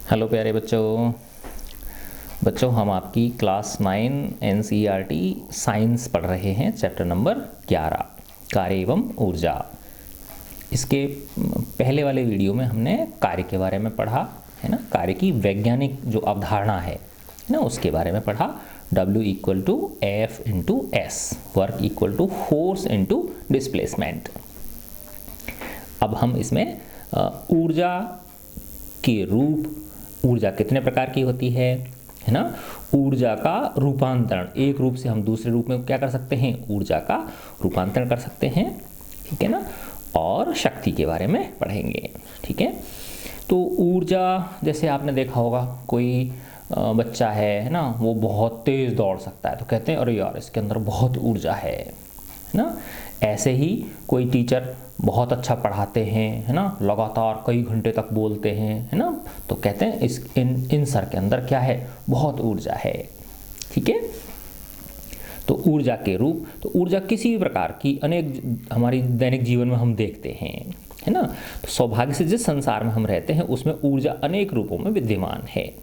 Hello प्यारे बच्चों हम आपकी क्लास 9 एनसीईआरटी साइंस पढ़ रहे हैं। चैप्टर नंबर 11 कार्य एवं ऊर्जा। इसके पहले वाले वीडियो में हमने कार्य के बारे में पढ़ा है ना, कार्य की वैज्ञानिक जो अवधारणा है ना उसके बारे में पढ़ा। W equal to F into S, work equal to force into displacement. अब हम इसमें ऊर्जा के रूप, ऊर्जा कितने प्रकार की होती है ना, ऊर्जा का रूपांतरण, एक रूप से हम दूसरे रूप में क्या कर सकते हैं, ऊर्जा का रूपांतरण कर सकते हैं, ठीक है ना। और शक्ति के बारे में पढ़ेंगे, ठीक है। तो ऊर्जा, जैसे आपने देखा होगा कोई बच्चा है ना, वो बहुत तेज़ दौड़ सकता है तो कहते हैं अरे यार इसके अंदर बहुत ऊर्जा है ना। ऐसे ही कोई टीचर बहुत अच्छा पढ़ाते हैं है ना, लगातार कई घंटे तक बोलते हैं है ना, तो कहते हैं इन सर के अंदर क्या है, बहुत ऊर्जा है, ठीक है। तो ऊर्जा के रूप, तो ऊर्जा किसी भी प्रकार की अनेक हमारी दैनिक जीवन में हम देखते हैं है ना। तो सौभाग्य से जिस संसार में हम रहते हैं उसमें ऊर्जा अनेक रूपों में विद्यमान है।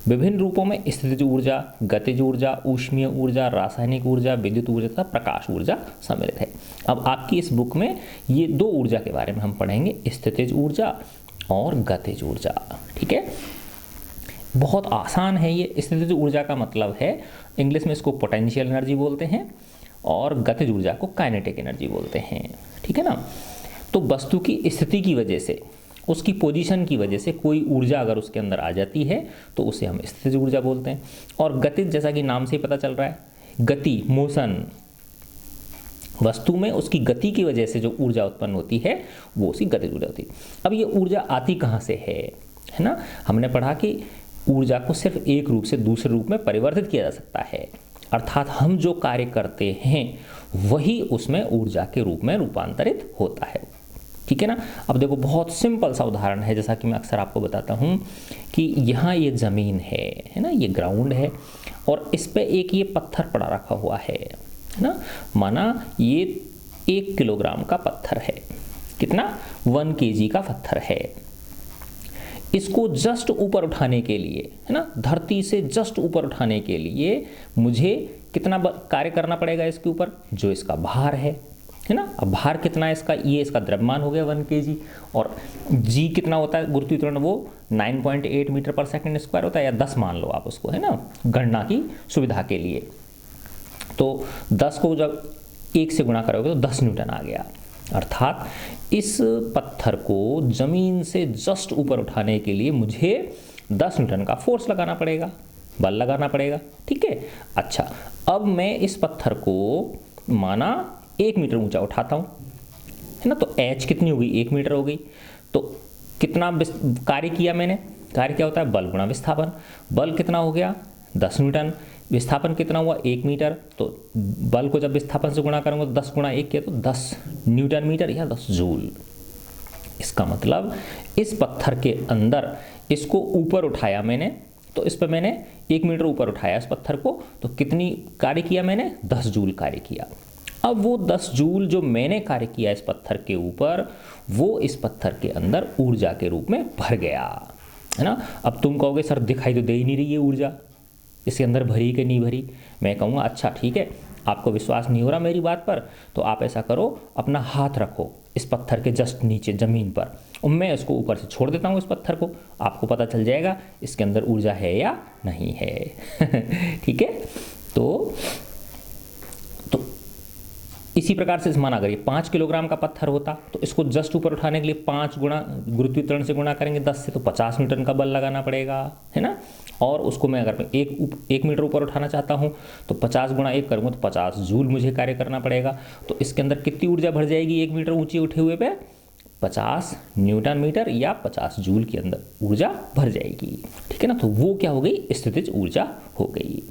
विभिन्न रूपों में स्थितिज ऊर्जा, गतिज ऊर्जा, ऊष्मीय ऊर्जा, रासायनिक ऊर्जा, विद्युत ऊर्जा तथा प्रकाश ऊर्जा सम्मिलित है। अब आपकी इस बुक में ये दो ऊर्जा के बारे में हम पढ़ेंगे, स्थितिज ऊर्जा और गतिज ऊर्जा, ठीक है। बहुत आसान है ये। स्थितिज ऊर्जा का मतलब है, इंग्लिश में इसको पोटेंशियल एनर्जी बोलते हैं और गतिज ऊर्जा को काइनेटिक एनर्जी बोलते हैं, ठीक है ना। तो वस्तु की स्थिति की वजह से, उसकी पोजीशन की वजह से कोई ऊर्जा अगर उसके अंदर आ जाती है तो उसे हम स्थितिज ऊर्जा बोलते हैं। और गतिज, जैसा कि नाम से ही पता चल रहा है, गति, मोशन, वस्तु में उसकी गति की वजह से जो ऊर्जा उत्पन्न होती है वो उसकी गतिज ऊर्जा होती है। अब ये ऊर्जा आती कहाँ से है ना। हमने पढ़ा कि ऊर्जा को सिर्फ एक रूप से दूसरे रूप में परिवर्तित किया जा सकता है, अर्थात हम जो कार्य करते हैं वही उसमें ऊर्जा के रूप में रूपांतरित होता है, ठीक है ना। अब देखो बहुत सिंपल सा उदाहरण है, जैसा कि मैं अक्सर आपको बताता हूँ कि यहाँ ये ज़मीन है ना, ये ग्राउंड है और इस पे एक ये पत्थर पड़ा रखा हुआ है ना। माना ये 1 किलोग्राम का पत्थर है, कितना, 1 kg का पत्थर है। इसको जस्ट ऊपर उठाने के लिए है ना, धरती से जस्ट ऊपर उठाने के लिए मुझे कितना कार्य करना पड़ेगा इसके ऊपर, जो इसका भार है ना। अब भार कितना है इसका, ये इसका द्रव्यमान हो गया 1 kg, और जी कितना होता है गुरुत्वाकर्षण, वो 9.8 मीटर पर सेकंड स्क्वायर होता है, या 10 मान लो आप उसको है ना, गणना की सुविधा के लिए। तो 10 को जब 1 से गुणा करोगे तो 10 न्यूटन आ गया। अर्थात इस पत्थर को जमीन से जस्ट ऊपर उठाने के लिए मुझे 10 न्यूटन का फोर्स लगाना पड़ेगा, बल लगाना पड़ेगा, ठीक है। अच्छा, अब मैं इस पत्थर को माना 1 मीटर ऊंचा उठाता हूँ है ना, तो h कितनी हो गई, 1 मीटर हो गई। तो कितना कार्य किया मैंने, कार्य क्या होता है, बल गुणा विस्थापन। बल कितना हो गया, 10 न्यूटन। विस्थापन कितना हुआ, 1 मीटर। तो बल को जब विस्थापन से गुणा करूँगा तो 10 गुणा 1 किया तो 10 न्यूटन मीटर या 10 जूल। इसका मतलब इस पत्थर के अंदर इसको ऊपर उठाया मैंने, तो इस पर मैंने 1 मीटर ऊपर उठाया इस पत्थर को, तो कितनी कार्य किया मैंने, 10 जूल कार्य किया। अब वो 10 जूल जो मैंने कार्य किया इस पत्थर के ऊपर, वो इस पत्थर के अंदर ऊर्जा के रूप में भर गया है ना। अब तुम कहोगे सर दिखाई तो दे ही नहीं रही है ऊर्जा, इसके अंदर भरी कि नहीं भरी। मैं कहूँगा अच्छा ठीक है, आपको विश्वास नहीं हो रहा मेरी बात पर, तो आप ऐसा करो, अपना हाथ रखो इस पत्थर के जस्ट नीचे ज़मीन पर, और मैं इसको ऊपर से छोड़ देता हूँ इस पत्थर को, आपको पता चल जाएगा इसके अंदर ऊर्जा है या नहीं है ठीक है। तो इसी प्रकार से माना अगर ये 5 किलोग्राम का पत्थर होता तो इसको जस्ट ऊपर उठाने के लिए 5 गुणा गुरुत्वाकर्षण से गुणा करेंगे 10 से, तो 50 न्यूटन का बल लगाना पड़ेगा है ना। और उसको मैं अगर 1 मीटर ऊपर उठाना चाहता हूँ तो 50 गुणा 1 करूँगा तो 50 जूल मुझे कार्य करना पड़ेगा। तो इसके अंदर कितनी ऊर्जा भर जाएगी 1 मीटर ऊँचे उठे हुए पे, 50 न्यूटन मीटर या 50 जूल के अंदर ऊर्जा भर जाएगी, ठीक है ना। तो वो क्या हो गई, स्थितिज ऊर्जा हो गई।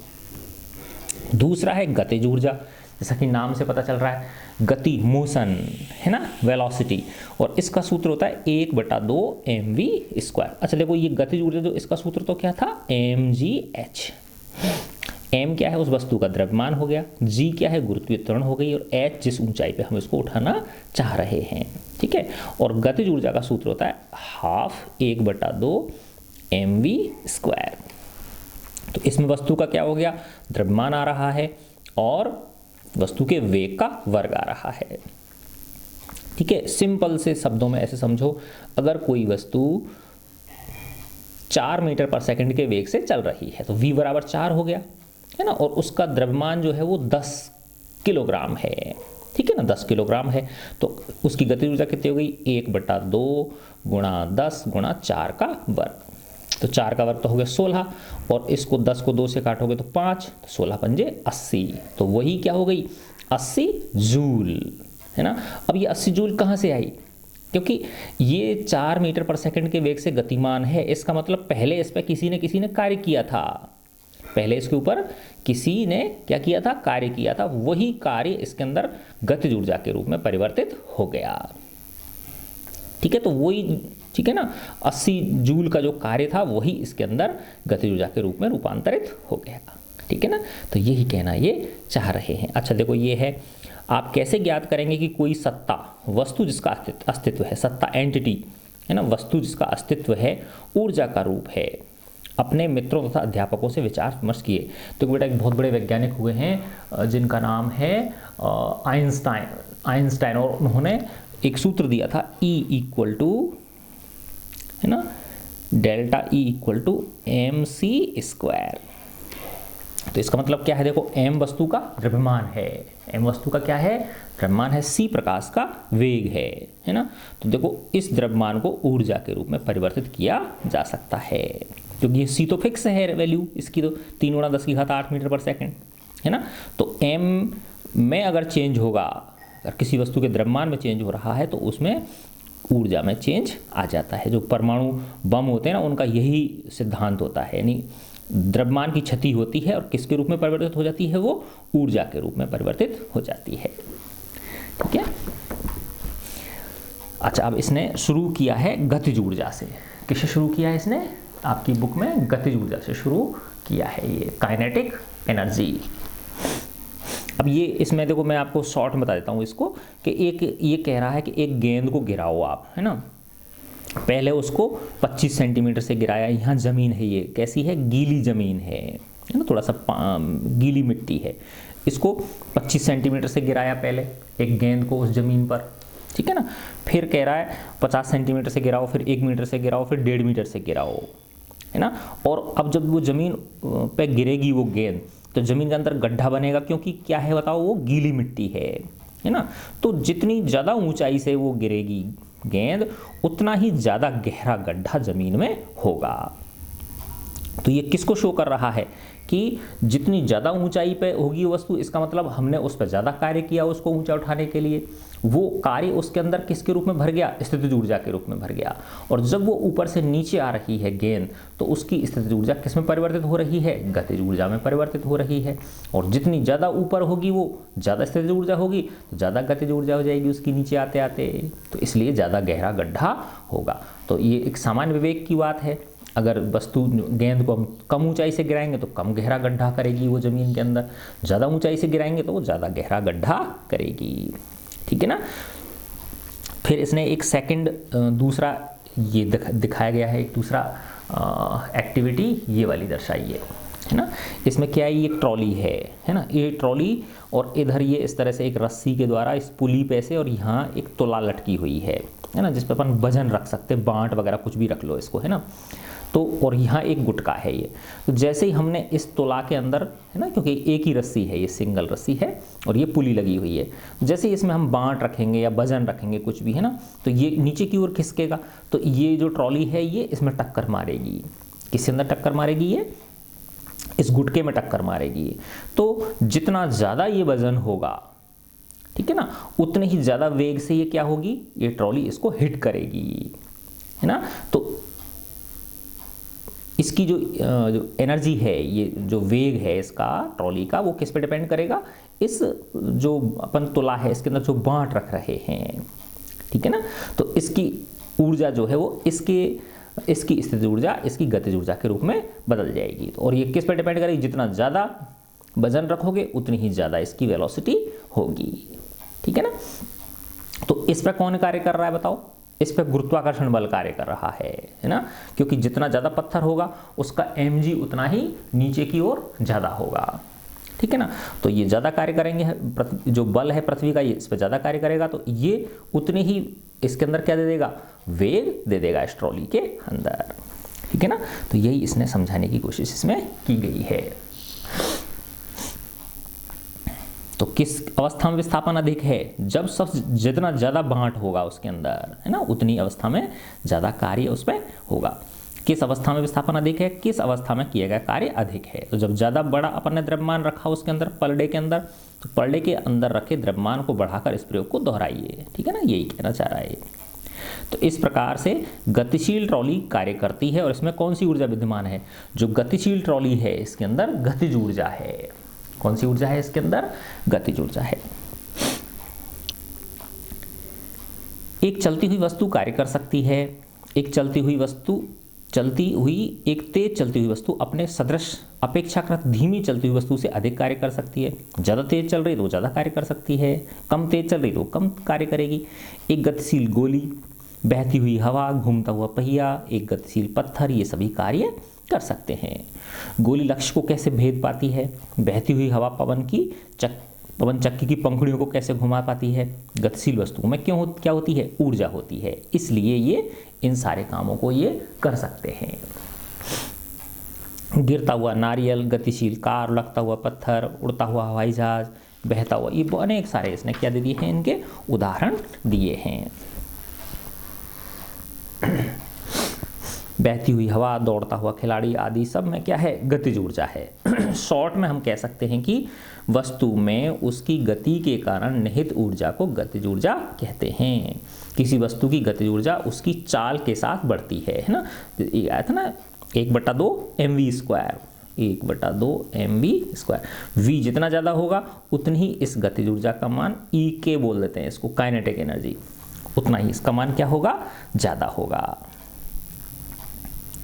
दूसरा है गतिज ऊर्जा, जैसा कि नाम से पता चल रहा है, गति, मोशन है ना, वेलोसिटी, और इसका सूत्र होता है 1/2 mv²। अच्छा देखो ये गतिज ऊर्जा, जो इसका सूत्र तो क्या था, mgh। m क्या है, उस वस्तु का द्रव्यमान हो गया, g क्या है, गुरुत्वीय त्वरण हो गई, और h जिस ऊंचाई पे हम इसको उठाना चाह रहे हैं, ठीक है। और गतिज ऊर्जा का सूत्र होता है 1/2 mv²। तो इसमें वस्तु का क्या हो गया, द्रव्यमान आ रहा है और वस्तु के वेग का वर्ग आ रहा है। ठीक है, सिंपल से शब्दों में ऐसे समझो, अगर कोई वस्तु 4 मीटर पर सेकंड के वेग से चल रही है तो v बराबर 4 हो गया, है ना, और उसका द्रव्यमान जो है वो 10 किलोग्राम है। ठीक है ना, 10 किलोग्राम है, तो उसकी गतिज ऊर्जा कितनी हो गई, 1/2 गुणा 10 गुणा 4 का वर्ग। तो 4 का वर्ग तो हो गया 16, और इसको 10 को 2 से काटोगे तो 5, तो 16 पंजे 80, तो वही क्या हो गई, 80 जूल, है ना। अब ये 80 जूल कहाँ से आई, क्योंकि ये 4 मीटर पर सेकंड के वेग से गतिमान है, इसका मतलब पहले इस पर किसी ने कार्य किया था, पहले इसके ऊपर किसी ने क्या किया था, कार्य किया था, वही कार्य इसके अंदर गतिज ऊर्जा के रूप में परिवर्तित हो गया। ठीक है, तो वही, ठीक है ना, 80 जूल का जो कार्य था वही इसके अंदर गतिज ऊर्जा के रूप में रूपांतरित हो गया। ठीक है ना, तो यही कहना ये चाह रहे हैं। अच्छा देखो, ये है, आप कैसे ज्ञात करेंगे कि कोई सत्ता, वस्तु जिसका अस्तित्व है, सत्ता एंटिटी, है ना, वस्तु जिसका अस्तित्व है, ऊर्जा का रूप है। अपने मित्रों तथा अध्यापकों से विचार विमर्श किए। तो बेटा एक बहुत बड़े वैज्ञानिक हुए हैं जिनका नाम है आइंस्टाइन, और उन्होंने एक सूत्र दिया था E = है ना, डेल्टा E = mc²। तो इसका मतलब क्या है, देखो m वस्तु का द्रव्यमान है, m वस्तु का क्या है, द्रव्यमान है, c प्रकाश का वेग है ना। तो देखो इस द्रव्यमान को ऊर्जा के रूप में परिवर्तित किया जा सकता है, क्योंकि ये c तो फिक्स है वैल्यू इसकी, तो 3 × 10⁸ मीटर पर सेकंड, है ना। तो m में अगर चेंज होगा, अगर किसी वस्तु के द्रव्यमान में चेंज हो रहा है तो उसमें ऊर्जा में चेंज आ जाता है। जो परमाणु बम होते हैं ना, उनका यही सिद्धांत होता है, यानी द्रव्यमान की क्षति होती है और किसके रूप में परिवर्तित हो जाती है, वो ऊर्जा के रूप में परिवर्तित हो जाती है। ठीक है, अच्छा अब इसने शुरू किया है गतिज ऊर्जा से। किससे शुरू किया है इसने, आपकी बुक में गतिज ऊर्जा से शुरू किया है, ये काइनेटिक एनर्जी। अब ये इसमें देखो, मैं आपको शॉर्ट में बता देता हूँ इसको, कि एक ये कह रहा है कि एक गेंद को गिराओ आप, है ना, पहले उसको 25 सेंटीमीटर से गिराया, यहाँ ज़मीन है, ये कैसी है, गीली ज़मीन है ना, थोड़ा सा गीली मिट्टी है, इसको 25 सेंटीमीटर से गिराया पहले एक गेंद को उस ज़मीन पर। ठीक है ना, फिर कह रहा है 50 सेंटीमीटर से गिराओ, फिर 1 मीटर से गिराओ, फिर 1.5 मीटर से गिराओ, है ना। और अब जब वो ज़मीन पे गिरेगी वो गेंद, तो ज़मीन के अंदर गड्ढा बनेगा, क्योंकि क्या है बताओ, वो गीली मिट्टी है ना। तो जितनी ज़्यादा ऊंचाई से वो गिरेगी गेंद, उतना ही ज़्यादा गहरा गड्ढा ज़मीन में होगा। तो ये किसको शो कर रहा है कि जितनी ज़्यादा ऊंचाई पे होगी वस्तु, इसका मतलब हमने उस पर ज़्यादा कार्य किया उसको ऊंचा उठाने के लिए, वो कार्य उसके अंदर किसके रूप में भर गया, स्थितिज ऊर्जा के रूप में भर गया। और जब वो ऊपर से नीचे आ रही है गेंद, तो उसकी स्थितिज ऊर्जा किस में परिवर्तित हो रही है, गतिज ऊर्जा में परिवर्तित हो रही है। और जितनी ज़्यादा ऊपर होगी वो ज़्यादा स्थितिज ऊर्जा होगी, तो ज़्यादा गतिज ऊर्जा हो जाएगी उसकी नीचे आते आते, तो इसलिए ज़्यादा गहरा गड्ढा होगा। तो ये एक सामान्य विवेक की बात है, अगर वस्तु गेंद को हम कम ऊंचाई से गिराएंगे तो कम गहरा गड्ढा करेगी वो ज़मीन के अंदर, ज़्यादा ऊंचाई से गिराएंगे तो वो ज़्यादा गहरा गड्ढा करेगी। ठीक है ना। फिर इसने एक सेकंड दूसरा ये दिखाया गया है, एक दूसरा एक्टिविटी ये वाली दर्शाई है ना। इसमें क्या है, ये एक ट्रॉली है ना, ये ट्रॉली, और इधर ये इस तरह से एक रस्सी के द्वारा इस पुली पे से, और यहाँ एक तोला लटकी हुई है ना, जिस पर अपन वजन रख सकते, बांट वगैरह कुछ भी रख लो इसको, है ना। तो और यहाँ एक गुटका है ये। तो जैसे ही हमने इस तोला के अंदर, है ना, क्योंकि एक ही रस्सी है, ये सिंगल रस्सी है और ये पुली लगी हुई है, जैसे ही इसमें हम बांट रखेंगे या वजन रखेंगे कुछ भी, है ना, तो ये नीचे की ओर खिसकेगा, तो ये जो ट्रॉली है ये इसमें टक्कर मारेगी। किसके अंदर टक्कर मारेगी, ये इस गुटके में टक्कर मारेगी। तो जितना ज़्यादा ये वजन होगा, ठीक है ना, उतने ही ज़्यादा वेग से ये क्या होगी, ये ट्रॉली इसको हिट करेगी, है ना। तो इसकी जो एनर्जी है, ये जो वेग है इसका ट्रॉली का, वो किस पे डिपेंड करेगा, इस जो अपन तुला है इसके अंदर जो बांट रख रहे हैं, ठीक है ना। तो इसकी ऊर्जा जो है वो इसकी स्थिति ऊर्जा इसकी गतिज ऊर्जा के रूप में बदल जाएगी। और ये किस पे डिपेंड करेगी, जितना ज़्यादा वजन रखोगे उतनी ही ज़्यादा इसकी वेलोसिटी होगी, ठीक है ना। तो इस पर कौन कार्य कर रहा है बताओ, इस पर गुरुत्वाकर्षण बल कार्य कर रहा है ना, क्योंकि जितना ज़्यादा पत्थर होगा उसका mg उतना ही नीचे की ओर ज़्यादा होगा, ठीक है ना। तो ये ज़्यादा कार्य करेंगे, जो बल है पृथ्वी का ये इस पर ज़्यादा कार्य करेगा, तो ये उतनी ही इसके अंदर क्या दे देगा, वेग दे देगा इस ट्रॉली के अंदर, ठीक है ना। तो यही इसने समझाने की कोशिश इसमें की गई है। तो किस अवस्था में विस्थापन अधिक है, जब सब जितना ज़्यादा बांट होगा उसके अंदर, है ना, उतनी अवस्था में ज़्यादा कार्य उस पर होगा। किस अवस्था में विस्थापन अधिक है, किस अवस्था में किया गया कार्य अधिक है। तो जब ज़्यादा बड़ा अपन ने द्रव्यमान रखा उसके अंदर पर डे के अंदर, तो पर डे के अंदर रखे द्रव्यमान को बढ़ाकर इस प्रयोग को दोहराइए, ठीक है ना, यही कहना चाह रहा है। तो इस प्रकार से गतिशील ट्रॉली कार्य करती है। और इसमें कौन सी ऊर्जा विद्यमान है, जो गतिशील ट्रॉली है इसके अंदर गतिज ऊर्जा है। कौन सी ऊर्जा है इसके अंदर, गतिज ऊर्जा है। एक चलती हुई वस्तु कार्य कर सकती है। एक तेज चलती हुई वस्तु अपने सदृश अपेक्षाकृत धीमी चलती हुई वस्तु से अधिक कार्य कर सकती है। ज़्यादा तेज चल रही तो ज़्यादा कार्य कर सकती है, कम तेज चल रही तो कम कार्य करेगी। एक गतिशील गोली, बहती हुई हवा, घूमता हुआ पहिया, एक गतिशील पत्थर, ये सभी कार्य कर सकते हैं। गोली लक्ष्य को कैसे भेद पाती है, बहती हुई हवा पवन चक्की की पंखुड़ियों को कैसे घुमा पाती है। गतिशील वस्तुओं में क्या होती है, ऊर्जा होती है, इसलिए ये इन सारे कामों को ये कर सकते हैं। गिरता हुआ नारियल, गतिशील कार, लगता हुआ पत्थर, उड़ता हुआ हवाई जहाज, बहता हुआ, ये अनेक सारे इसने क्या दे दिए हैं, इनके उदाहरण दिए हैं। बहती हुई हवा, दौड़ता हुआ खिलाड़ी आदि सब में क्या है, गतिज ऊर्जा है। शॉर्ट में हम कह सकते हैं कि वस्तु में उसकी गति के कारण निहित ऊर्जा को गतिज ऊर्जा कहते हैं। किसी वस्तु की गतिज ऊर्जा उसकी चाल के साथ बढ़ती है ना। ये आया था ना 1/2 mv², 1/2 mv²। v जितना ज़्यादा होगा उतनी ही इस गतिज ऊर्जा का मान E बोल देते हैं इसको, काइनेटिक एनर्जी, उतना ही इसका मान क्या होगा, ज़्यादा होगा,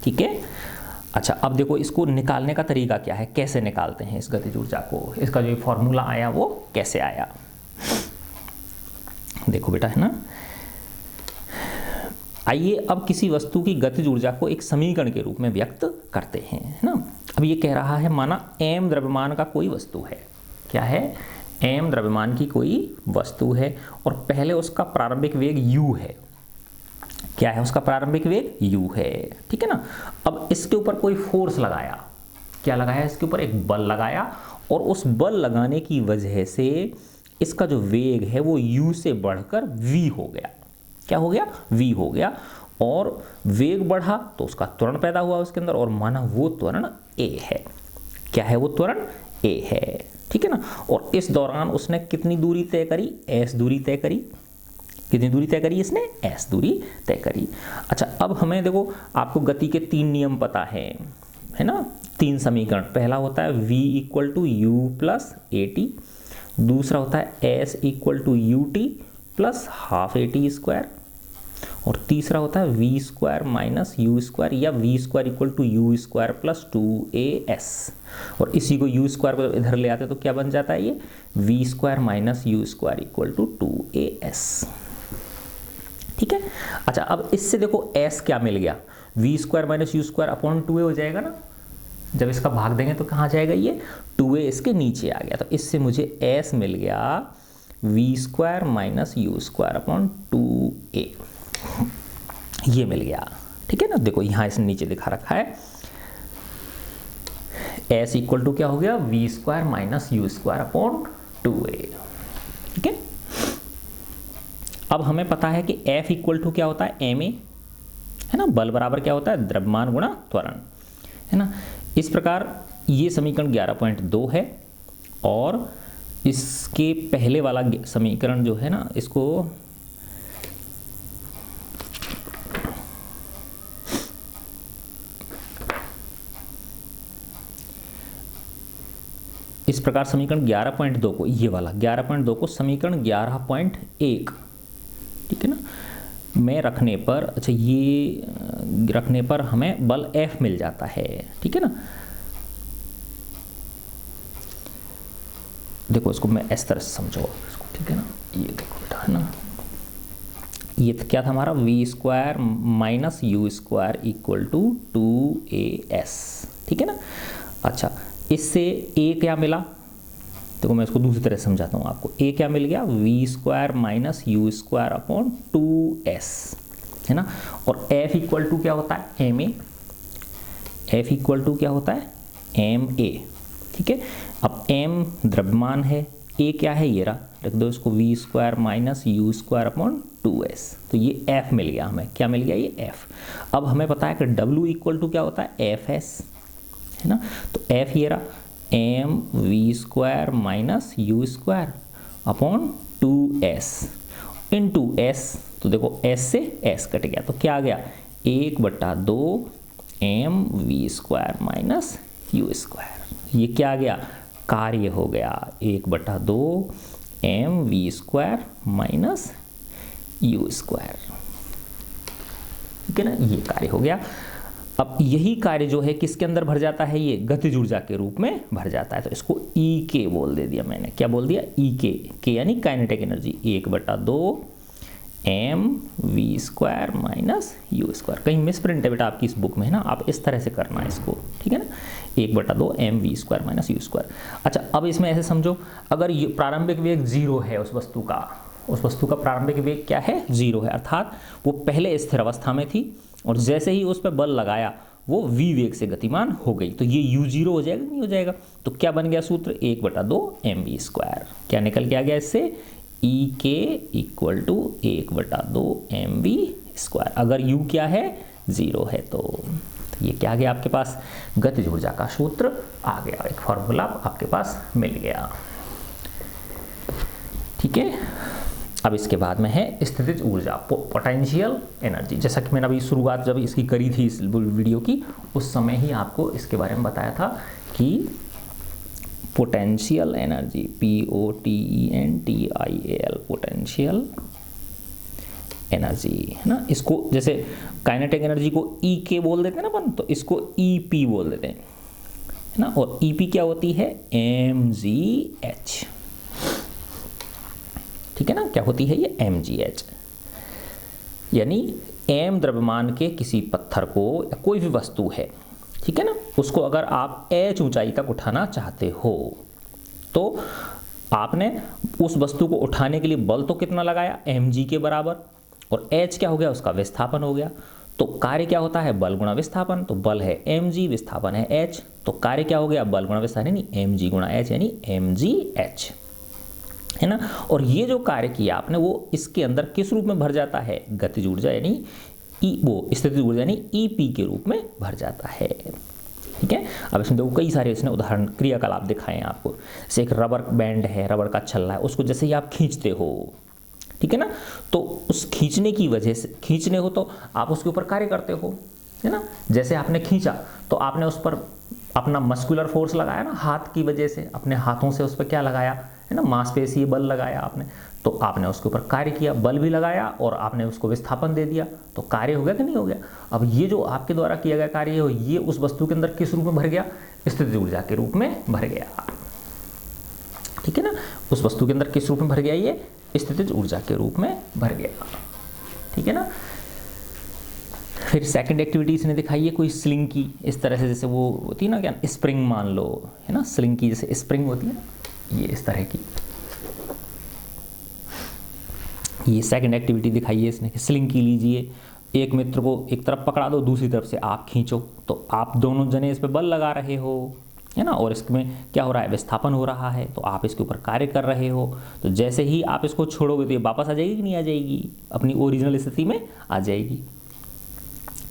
ठीक है। अच्छा, अब देखो इसको निकालने का तरीका क्या है, कैसे निकालते हैं इस गतिज ऊर्जा को, इसका जो फॉर्मूला आया वो कैसे आया, देखो बेटा, है ना। आइए अब किसी वस्तु की गतिज ऊर्जा को एक समीकरण के रूप में व्यक्त करते हैं, है ना। अब ये कह रहा है, माना m द्रव्यमान का कोई वस्तु है, क्या है, m द्रव्यमान की कोई वस्तु है, और पहले उसका प्रारंभिक वेग u है। क्या है उसका प्रारंभिक वेग, u है, ठीक है ना। अब इसके ऊपर कोई फोर्स लगाया, क्या लगाया, इसके ऊपर एक बल लगाया, और उस बल लगाने की वजह से इसका जो वेग है वो u से बढ़कर v हो गया। क्या हो गया, v हो गया, और वेग बढ़ा तो उसका त्वरण पैदा हुआ उसके अंदर, और माना वो त्वरण a है। क्या है वो त्वरण, a है, ठीक है ना। और इस दौरान उसने कितनी दूरी तय करी, s दूरी तय करी। कितनी दूरी तय करी इसने, s दूरी तय करी। अच्छा, अब हमें देखो, आपको गति के 3 नियम पता है ना, 3 समीकरण। पहला होता है v = u + at, दूसरा होता है s = ut + ½ at², और तीसरा होता है v² - u² या v² = u² + 2as। और इसी को u² को इधर ले आते तो क्या बन जाता है, ये v² - u² = 2as, ठीक है। अच्छा, अब इससे देखो s क्या मिल गया, v² - u² / 2a हो जाएगा ना। जब इसका भाग देंगे तो कहाँ जाएगा, ये 2a इसके नीचे आ गया, तो इससे मुझे s मिल गया v² - u² / 2a, ये मिल गया, ठीक है ना। देखो यहाँ इसने नीचे दिखा रखा है, s = क्या हो गया, v² - u² / 2a, ठीक है। अब हमें पता है कि F = क्या होता है, ma, है ना, बल बराबर क्या होता है, द्रव्यमान गुणा त्वरण, है ना। इस प्रकार ये समीकरण 11.2 है, और इसके पहले वाला समीकरण जो है ना, इसको इस प्रकार समीकरण 11.2 को, ये वाला 11.2 को समीकरण 11.1, ठीक है ना, में रखने पर, अच्छा ये रखने पर हमें बल F मिल जाता है, ठीक है ना। देखो इसको मैं इस तरह से समझो इसको, ठीक है ना, ये देखो बेटा, है ना, ये तो क्या था हमारा V square minus U square equal to 2as, ठीक है ना। अच्छा, इससे ए क्या मिला, देखो मैं इसको दूसरी तरह समझाता हूँ आपको। ए क्या मिल गया, V square minus U square upon 2s, है ना। और एफ इक्वल टू क्या होता है, M A, F equal to क्या होता है, एम ए, ठीक है। अब एम द्रव्यमान है, ए क्या है, ये रहा, रख दो इसको, V square minus U square upon 2s, तो ये एफ मिल गया हमें, क्या मिल गया, ये एफ। अब हमें पता है कि डब्ल्यू इक्वल टू क्या होता है, एफ एस, है ना। तो एफ ये रहा, M V square minus U square upon 2s into S, तो देखो एस से एस कट गया, तो क्या आ गया, 1/2 M V square minus U square, ये क्या आ गया, कार्य हो गया 1/2 M V square minus U square, ठीक है ना, ये कार्य हो गया। अब यही कार्य जो है किसके अंदर भर जाता है, ये गतिज ऊर्जा के रूप में भर जाता है, तो इसको ई के बोल दे दिया मैंने, क्या बोल दिया, ई के यानी kinetic energy 1/2 M V square minus U square. कहीं मिस प्रिंट है बेटा आपकी इस बुक में, है ना, आप इस तरह से करना है इसको, ठीक है ना, 1/2 M V square minus U square. अच्छा, अब इसमें ऐसे समझो, अगर ये प्रारंभिक वेग 0 है उस वस्तु का प्रारंभिक वेग क्या है, 0 है, अर्थात वो पहले स्थिर अवस्था में थी और जैसे ही उस पर बल लगाया वो v वेग से गतिमान हो गई, तो ये u0 हो जाएगा, नहीं हो जाएगा, तो क्या बन गया सूत्र, 1/2 एम वी स्क्वायर, क्या निकल के आ गया इससे, E K equal to 1/2 M V square, अगर u क्या है, 0 है, तो ये क्या आ गया आपके पास, गतिज ऊर्जा का सूत्र आ गया, एक फॉर्मूला आपके पास मिल गया, ठीक है। अब इसके बाद में है स्थितिज ऊर्जा, पोटेंशियल एनर्जी। जैसा कि मैंने अभी शुरुआत जब इसकी करी थी इस वीडियो की, उस समय ही आपको इसके बारे में बताया था कि potential energy, POTENTIAL, potential energy, है ना। इसको जैसे काइनेटिक एनर्जी को ई के बोल देते हैं ना अपन, तो इसको EP बोल देते हैं, है ना। और EP क्या होती है, mgh, ठीक है ना, क्या होती है ये, mgh, यानी m द्रव्यमान के किसी पत्थर को या कोई भी वस्तु है, ठीक है ना, उसको अगर आप h ऊंचाई तक उठाना चाहते हो तो आपने उस वस्तु को उठाने के लिए बल तो कितना लगाया, mg के बराबर, और h क्या हो गया, उसका विस्थापन हो गया, तो कार्य क्या होता है, बल गुणा विस्थापन, तो बल है mg, विस्थापन है h, तो कार्य क्या हो गया, बल गुणा विस्थापन यानी mg गुणा h यानी mgh, है ना। और ये जो कार्य किया आपने वो इसके अंदर किस रूप में भर जाता है, गतिज ऊर्जा यानी वो स्थितिज ऊर्जा यानी EP के रूप में भर जाता है, ठीक है। अब इसमें देखो कई सारे इसने उदाहरण क्रियाकलाप दिखाए हैं आपको, जैसे एक रबर बैंड है, रबर का छल्ला है, उसको जैसे ही आप खींचते हो, ठीक है ना, तो उस खींचने की वजह से, खींचने हो तो आप उसके ऊपर कार्य करते हो, है ना। जैसे आपने खींचा तो आपने उस पर अपना मस्कुलर फोर्स लगाया ना, हाथ की वजह से, अपने हाथों से उस पर क्या लगाया, है ना, मांसपेशीय बल लगाया आपने, तो आपने उसके ऊपर कार्य किया, बल भी लगाया और आपने उसको विस्थापन दे दिया, तो कार्य हो गया कि नहीं हो गया। अब ये जो आपके द्वारा किया गया कार्य है ये उस वस्तु के अंदर किस रूप में भर गया, स्थितिज ऊर्जा के रूप में भर गया, ठीक है ना, उस वस्तु के अंदर किस रूप में भर गया, ये स्थितिज ऊर्जा के रूप में भर गया, ठीक है ना। फिर सेकंड एक्टिविटी इसने दिखाई है, कोई स्लिंग की, इस तरह से जैसे वो होती है ना, क्या स्प्रिंग मान लो, है ना, स्लिंग की जैसे स्प्रिंग होती है, ये इस तरह की, ये सेकंड एक्टिविटी दिखाई है इसने, स्लिंग की लीजिए, एक मित्र को एक तरफ पकड़ा दो, दूसरी तरफ से आप खींचो, तो आप दोनों जने इस पे बल लगा रहे हो, है ना, और इसमें क्या हो रहा है, विस्थापन हो रहा है, तो आप इसके ऊपर कार्य कर रहे हो, तो जैसे ही आप इसको छोड़ोगे तो ये वापस आ जाएगी कि नहीं आ जाएगी, अपनी ओरिजिनल स्थिति में आ जाएगी,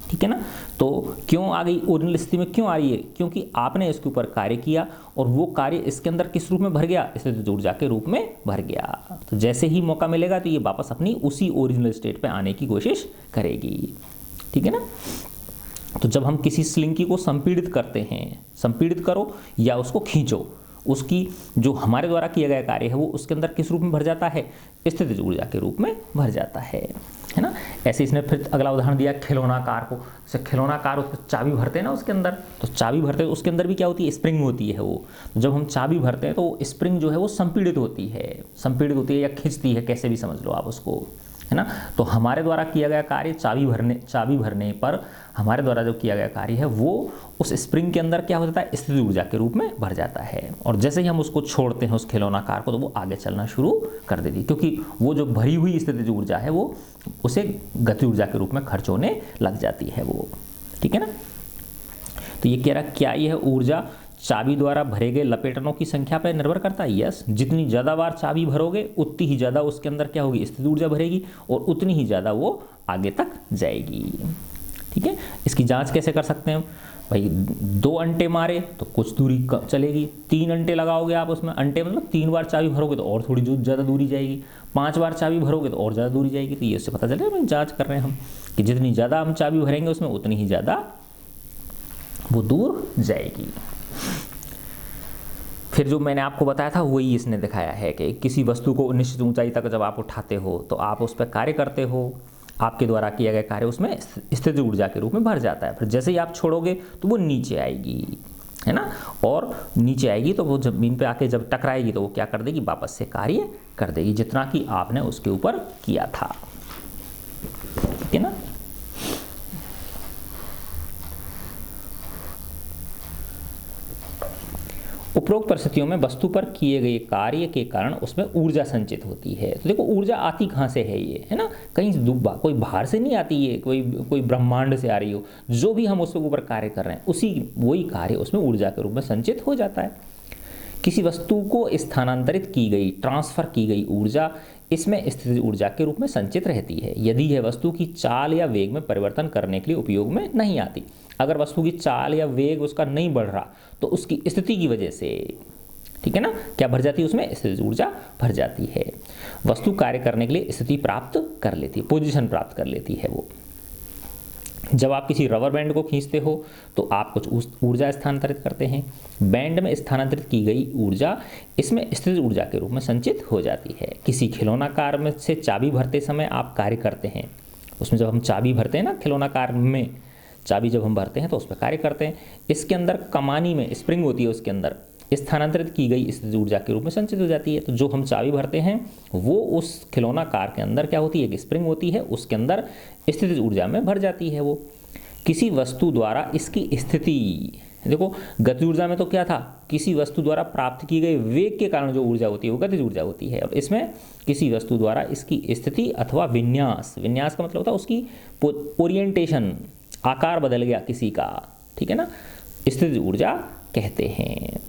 ठीक है ना। तो क्यों आ गई ओरिजिनल स्थिति में, क्यों आ रही है, क्योंकि आपने इसके ऊपर कार्य किया और वो कार्य इसके अंदर किस रूप में भर गया, स्थितिज ऊर्जा के रूप में भर गया, तो जैसे ही मौका मिलेगा तो ये वापस अपनी उसी ओरिजिनल स्टेट पे आने की कोशिश करेगी, ठीक है ना। तो जब हम किसी स्लिंगी को संपीड़ित करते हैं, संपीड़ित करो या उसको खींचो, उसकी जो हमारे द्वारा किया गया कार्य है वो उसके अंदर किस रूप में भर जाता है, स्थितिज ऊर्जा के रूप में भर जाता है ना। ऐसे इसने फिर अगला उदाहरण दिया खिलौना कार को, जैसे खिलौना कार उस पर चाबी भरते हैं ना उसके अंदर, तो चाबी भरते हैं उसके अंदर भी क्या होती है, स्प्रिंग होती है वो, तो जब हम चाबी भरते हैं तो स्प्रिंग जो है वो संपीड़ित होती है या खींचती है, कैसे भी समझ लो आप उसको, है ना। तो हमारे द्वारा किया गया कार्य चाबी भरने पर हमारे द्वारा जो किया गया कार्य है वो उस स्प्रिंग के अंदर क्या हो जाता है, स्थिति ऊर्जा के रूप में भर जाता है। और जैसे ही हम उसको छोड़ते हैं उस खिलौना कार को, तो वो आगे चलना शुरू कर देती है, क्योंकि वो जो भरी हुई स्थिति ऊर्जा है वो उसे गति ऊर्जा के रूप में खर्च होने लग जाती है वो, ठीक है ना। तो ये कह रहा क्या यह ऊर्जा चाबी द्वारा भरे गए लपेटनों की संख्या पर निर्भर करता है। यस, जितनी ज़्यादा बार चाबी भरोगे उतनी ही ज़्यादा उसके अंदर क्या होगी, स्थिति ऊर्जा भरेगी और उतनी ही ज़्यादा वो आगे तक जाएगी, ठीक है। इसकी जांच कैसे कर सकते हैं भाई, 2 अंटे मारे तो कुछ दूरी चलेगी, 3 अंटे लगाओगे आप उसमें, अंटे मतलब 3 बार चाबी भरोगे तो और थोड़ी ज़्यादा दूरी जाएगी, 5 बार चाबी भरोगे तो और ज़्यादा दूरी जाएगी। तो ये उससे पता चलेगा भाई, जाँच कर रहे हैं हम कि जितनी ज़्यादा हम चाबी भरेंगे उसमें उतनी ही ज़्यादा वो दूर जाएगी। फिर जो मैंने आपको बताया था वही इसने दिखाया है कि किसी वस्तु को निश्चित ऊंचाई तक जब आप उठाते हो तो आप उस पर कार्य करते हो, आपके द्वारा किया गया कार्य उसमें स्थितिज ऊर्जा के रूप में भर जाता है। फिर जैसे ही आप छोड़ोगे तो वो नीचे आएगी, है ना, और नीचे आएगी तो वो जमीन पे आके जब टकराएगी तो वो क्या कर देगी, वापस से कार्य कर देगी जितना कि आपने उसके ऊपर किया था, ठीक है ना। उपरोक्त परिस्थितियों में वस्तु पर किए गए कार्य के कारण उसमें ऊर्जा संचित होती है। तो देखो ऊर्जा आती कहाँ से है, ये है ना, कहीं कोई बाहर से नहीं आती है, कोई ब्रह्मांड से आ रही हो, जो भी हम उसके ऊपर कार्य कर रहे हैं वही कार्य उसमें ऊर्जा के रूप में संचित हो जाता है। किसी वस्तु को स्थानांतरित की गई, ट्रांसफर की गई ऊर्जा इसमें स्थितिज ऊर्जा के रूप में संचित रहती है यदि यह वस्तु की चाल या वेग में परिवर्तन करने के लिए उपयोग में नहीं आती। अगर वस्तु की चाल या वेग उसका नहीं बढ़ रहा तो उसकी स्थिति की वजह से, ठीक है ना, क्या भर जाती है, उसमें स्थितिज ऊर्जा भर जाती है। वस्तु कार्य करने के लिए स्थिति प्राप्त कर लेती है, पोजीशन प्राप्त कर लेती है वो। जब आप किसी रबर बैंड को खींचते हो तो आप कुछ ऊर्जा स्थानांतरित करते हैं। बैंड में स्थानांतरित की गई ऊर्जा इसमें स्थितिज ऊर्जा के रूप में संचित हो जाती है। किसी खिलौना कार में से चाबी भरते समय आप कार्य करते हैं, उसमें जब हम चाबी भरते हैं ना, खिलौना कार में चाबी जब हम भरते हैं तो उस पर कार्य करते हैं। इसके अंदर कमानी में स्प्रिंग होती है, उसके अंदर स्थानांतरित की गई स्थितिज ऊर्जा के रूप में संचित हो जाती है। तो जो हम चाबी भरते हैं वो उस खिलौना कार के अंदर क्या होती है, एक स्प्रिंग होती है, उसके अंदर स्थितिज ऊर्जा में भर जाती है वो। किसी वस्तु द्वारा इसकी स्थिति, देखो गति ऊर्जा में तो क्या था, किसी वस्तु द्वारा प्राप्त की गई वेग के कारण जो ऊर्जा होती है वो गतिज ऊर्जा होती है। और इसमें किसी वस्तु द्वारा इसकी स्थिति अथवा विन्यास, विन्यास का मतलब होता है उसकी ओरिएंटेशन, आकार बदल गया किसी का, ठीक है ना, स्थितिज ऊर्जा कहते हैं।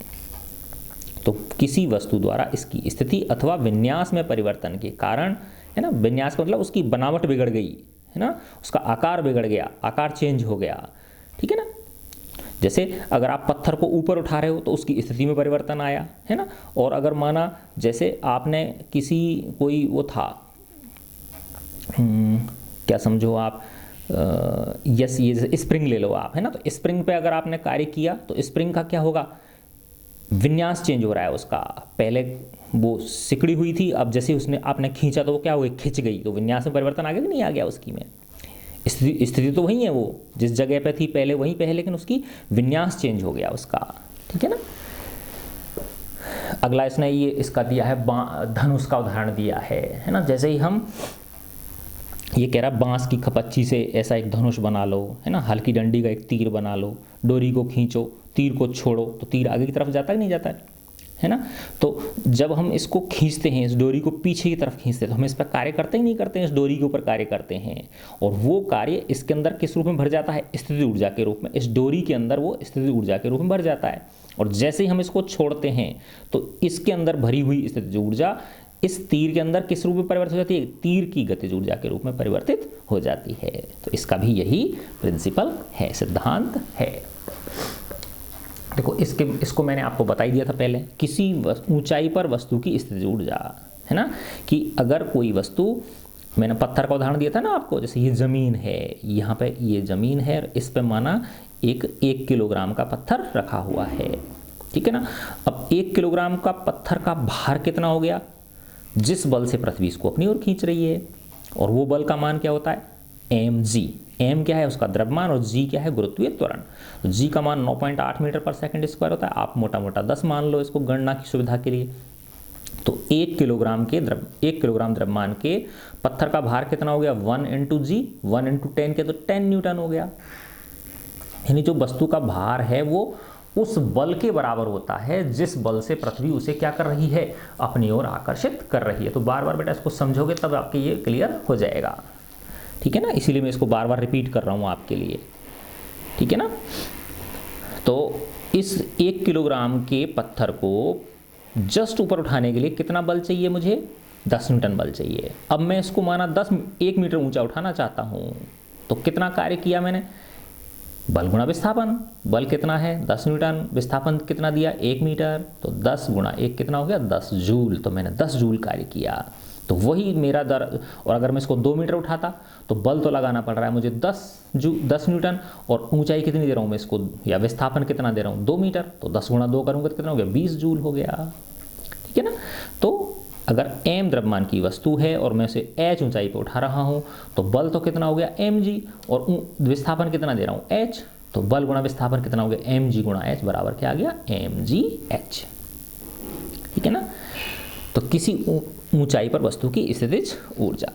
तो किसी वस्तु द्वारा इसकी स्थिति अथवा विन्यास में परिवर्तन के कारण, है ना, विन्यास का मतलब उसकी बनावट बिगड़ गई, है ना, उसका आकार बिगड़ गया, आकार चेंज हो गया, ठीक है ना। जैसे अगर आप पत्थर को ऊपर उठा रहे हो तो उसकी स्थिति में परिवर्तन आया, है ना। और अगर माना जैसे आपने किसी कोई वो था, क्या समझो आप, यस ये स्प्रिंग ले लो आप, है ना, तो स्प्रिंग पे अगर आपने कार्य किया तो स्प्रिंग का क्या होगा, विन्यास चेंज हो रहा है उसका। पहले वो सिकड़ी हुई थी, अब जैसे उसने आपने खींचा तो वो क्या हो गई, खिंच गई, तो विन्यास में परिवर्तन आ गया कि नहीं आ गया उसकी में। स्थिति तो वही है, वो जिस जगह पे थी पहले वहीं पे है, लेकिन उसकी विन्यास चेंज हो गया उसका, ठीक है ना। अगला इसने ये इसका दिया है, धनुष का उदाहरण दिया है ना। जैसे ही हम ये कह रहा बांस की खपच्ची से ऐसा एक धनुष बना लो, है ना, हल्की डंडी का एक तीर बना लो, डोरी को खींचो, तीर को छोड़ो तो तीर आगे की तरफ जाता है नहीं जाता है ना। तो जब हम इसको खींचते हैं, इस डोरी को पीछे की तरफ खींचते हैं, तो हम इस पर कार्य करते ही नहीं करते हैं, इस डोरी के ऊपर कार्य करते हैं। और वो कार्य इसके अंदर किस रूप में भर जाता है, स्थितिज ऊर्जा के रूप में। इस डोरी के अंदर वो स्थितिज ऊर्जा के रूप में भर जाता है। और जैसे ही हम इसको छोड़ते हैं तो इसके अंदर भरी हुई स्थितिज ऊर्जा इस तीर के अंदर किस रूप में परिवर्तित हो जाती है, तीर की गतिज ऊर्जा के रूप में परिवर्तित हो जाती है। तो इसका भी यही प्रिंसिपल है, सिद्धांत है। देखो इसको मैंने आपको बता ही दिया था पहले, किसी ऊंचाई पर वस्तु की स्थितिज ऊर्जा, है ना, कि अगर कोई वस्तु, मैंने पत्थर का उदाहरण दिया था ना आपको, जैसे ये ज़मीन है, यहाँ पे ये ज़मीन है, इस पे माना एक 1 किलोग्राम का पत्थर रखा हुआ है, ठीक है ना। अब 1 किलोग्राम का पत्थर का भार कितना हो गया, जिस बल से पृथ्वी इसको अपनी ओर खींच रही है, और वो बल का मान क्या होता है, mg। m क्या है, उसका द्रव्यमान, और g क्या है, गुरुत्वीय त्वरण। तो g का मान 9.8 मीटर पर सेकंड स्क्वायर होता है। आप मोटा मोटा 10 मान लो इसको गणना की सुविधा के लिए। तो 1 किलोग्राम द्रव्यमान के पत्थर का भार कितना हो गया 1 इंटू जी, 1 इंटू 10 के तो 10 न्यूटन हो गया। यानी जो वस्तु का भार है वो उस बल के बराबर होता है जिस बल से पृथ्वी उसे क्या कर रही है, अपनी ओर आकर्षित कर रही है। तो बार बार बेटा इसको समझोगे तब आपके ये क्लियर हो जाएगा, ठीक है ना। इसीलिए मैं इसको बार बार रिपीट कर रहा हूँ आपके लिए, ठीक है ना। तो इस 1 किलोग्राम के पत्थर को जस्ट ऊपर उठाने के लिए कितना बल चाहिए मुझे, 10 न्यूटन बल चाहिए। अब मैं इसको माना 1 मीटर ऊंचा उठाना चाहता हूँ, तो कितना कार्य किया मैंने, बल गुणा विस्थापन। बल कितना है 10 न्यूटन, विस्थापन कितना दिया 1 मीटर, तो 10 गुणा 1 कितना हो गया 10 जूल। तो मैंने 10 जूल कार्य किया, तो वही मेरा दर। और अगर मैं इसको 2 मीटर उठाता तो बल तो लगाना पड़ रहा है मुझे 10 न्यूटन, और ऊंचाई कितनी दे रहा हूँ मैं इसको, या विस्थापन कितना दे रहा हूँ 2 मीटर, तो 10 गुणा 2 करूँगा तो कितना हो गया 20 जूल हो गया, ठीक है ना। तो अगर m द्रव्यमान की वस्तु है और मैं उसे h ऊंचाई पर उठा रहा हूँ तो बल तो कितना हो गया mg, और विस्थापन कितना दे रहा हूँ h, तो बल गुणा विस्थापन कितना हो गया mg गुणा h बराबर क्या आ गया mgh, ठीक है ना। तो किसी ऊंचाई पर वस्तु की स्थितिज ऊर्जा,